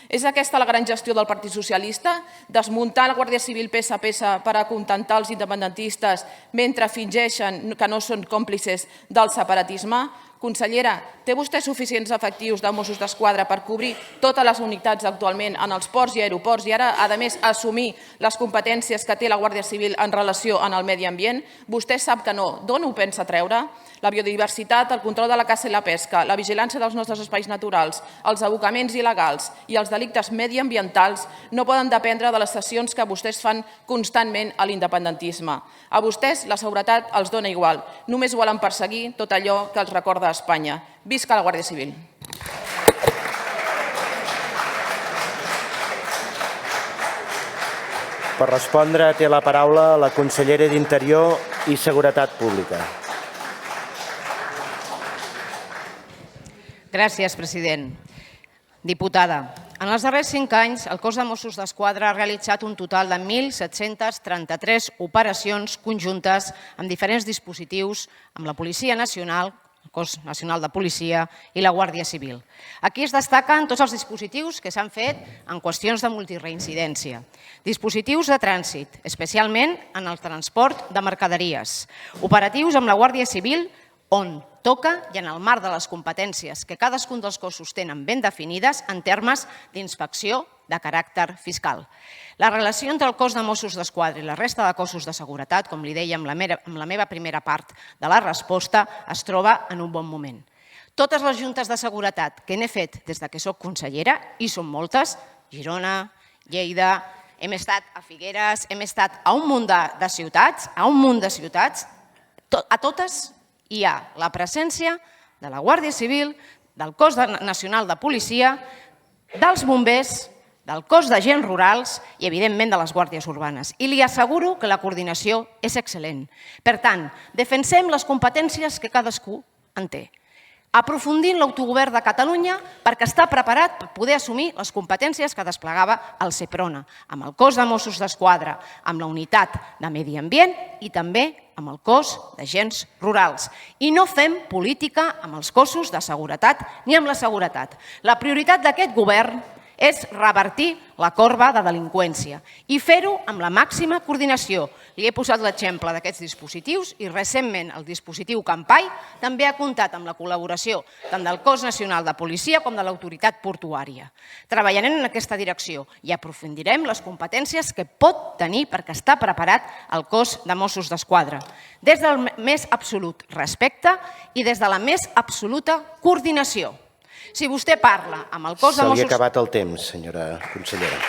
És aquesta la gran gestió del Partit Socialista? Desmuntar la Guàrdia Civil peça a peça per acontentar els independentistes mentre fingeixen que no són còmplices del separatisme? Consellera, té vostè suficients efectius de Mossos d'Esquadra per cobrir totes les unitats actualment en els ports i aeroports i ara, a més, assumir les competències que té la Guàrdia Civil en relació amb el medi ambient? Vostè sap que no. D'on ho pensa treure? La biodiversitat, el control de la caça i la pesca, la vigilància dels nostres espais naturals, els abocaments il·legals i els delictes mediambientals no poden dependre de les cessions que vostès fan constantment a l'independentisme. A vostès la seguretat els dona igual. Només volen perseguir tot allò que els recorda Espanya. Visca la Guàrdia Civil. Per respondre té la paraula la consellera d'Interior i Seguretat Pública. Gràcies, president. Diputada, en els darrers 5 anys, el cos de Mossos d'Esquadra ha realitzat un total de 1.733 operacions conjuntes amb diferents dispositius amb la Policia Nacional, el Cos Nacional de Policia i la Guàrdia Civil. Aquí es destaquen tots els dispositius que s'han fet en qüestions de multireincidència. Dispositius de trànsit, especialment en el transport de mercaderies. Operatius amb la Guàrdia Civil on toca i en el marc de les competències que cadascun dels cossos tenen ben definides en termes d'inspecció de caràcter fiscal. La relació entre el cos de Mossos d'Esquadra i la resta de cossos de seguretat, com li deia amb la meva primera part de la resposta, es troba en un bon moment. Totes les juntes de seguretat que n'he fet des que soc consellera, i són moltes, Girona, Lleida, hem estat a Figueres, hem estat a un munt de ciutats, a totes hi ha la presència de la Guàrdia Civil, del Cos Nacional de Policia, dels bombers, del cos d'agents rurals i, evidentment, de les guàrdies urbanes. I li asseguro que la coordinació és excel·lent. Per tant, defensem les competències que cadascú en té. Aprofundint l'autogovern de Catalunya perquè està preparat per poder assumir les competències que desplegava el Seprona, amb el cos de Mossos d'Esquadra, amb la unitat de medi ambient i també amb el cos d'agents rurals. I no fem política amb els cossos de seguretat ni amb la seguretat. La prioritat d'aquest govern és revertir la corba de delinqüència i fer-ho amb la màxima coordinació. Li he posat l'exemple d'aquests dispositius i recentment el dispositiu Campai també ha comptat amb la col·laboració tant del Cos Nacional de Policia com de l'autoritat portuària. Treballarem en aquesta direcció i aprofundirem les competències que pot tenir perquè està preparat el cos de Mossos d'Esquadra, des del més absolut respecte i des de la més absoluta coordinació. Si vostè parla amb el cos de Mossos... Se li ha acabat el temps, senyora consellera.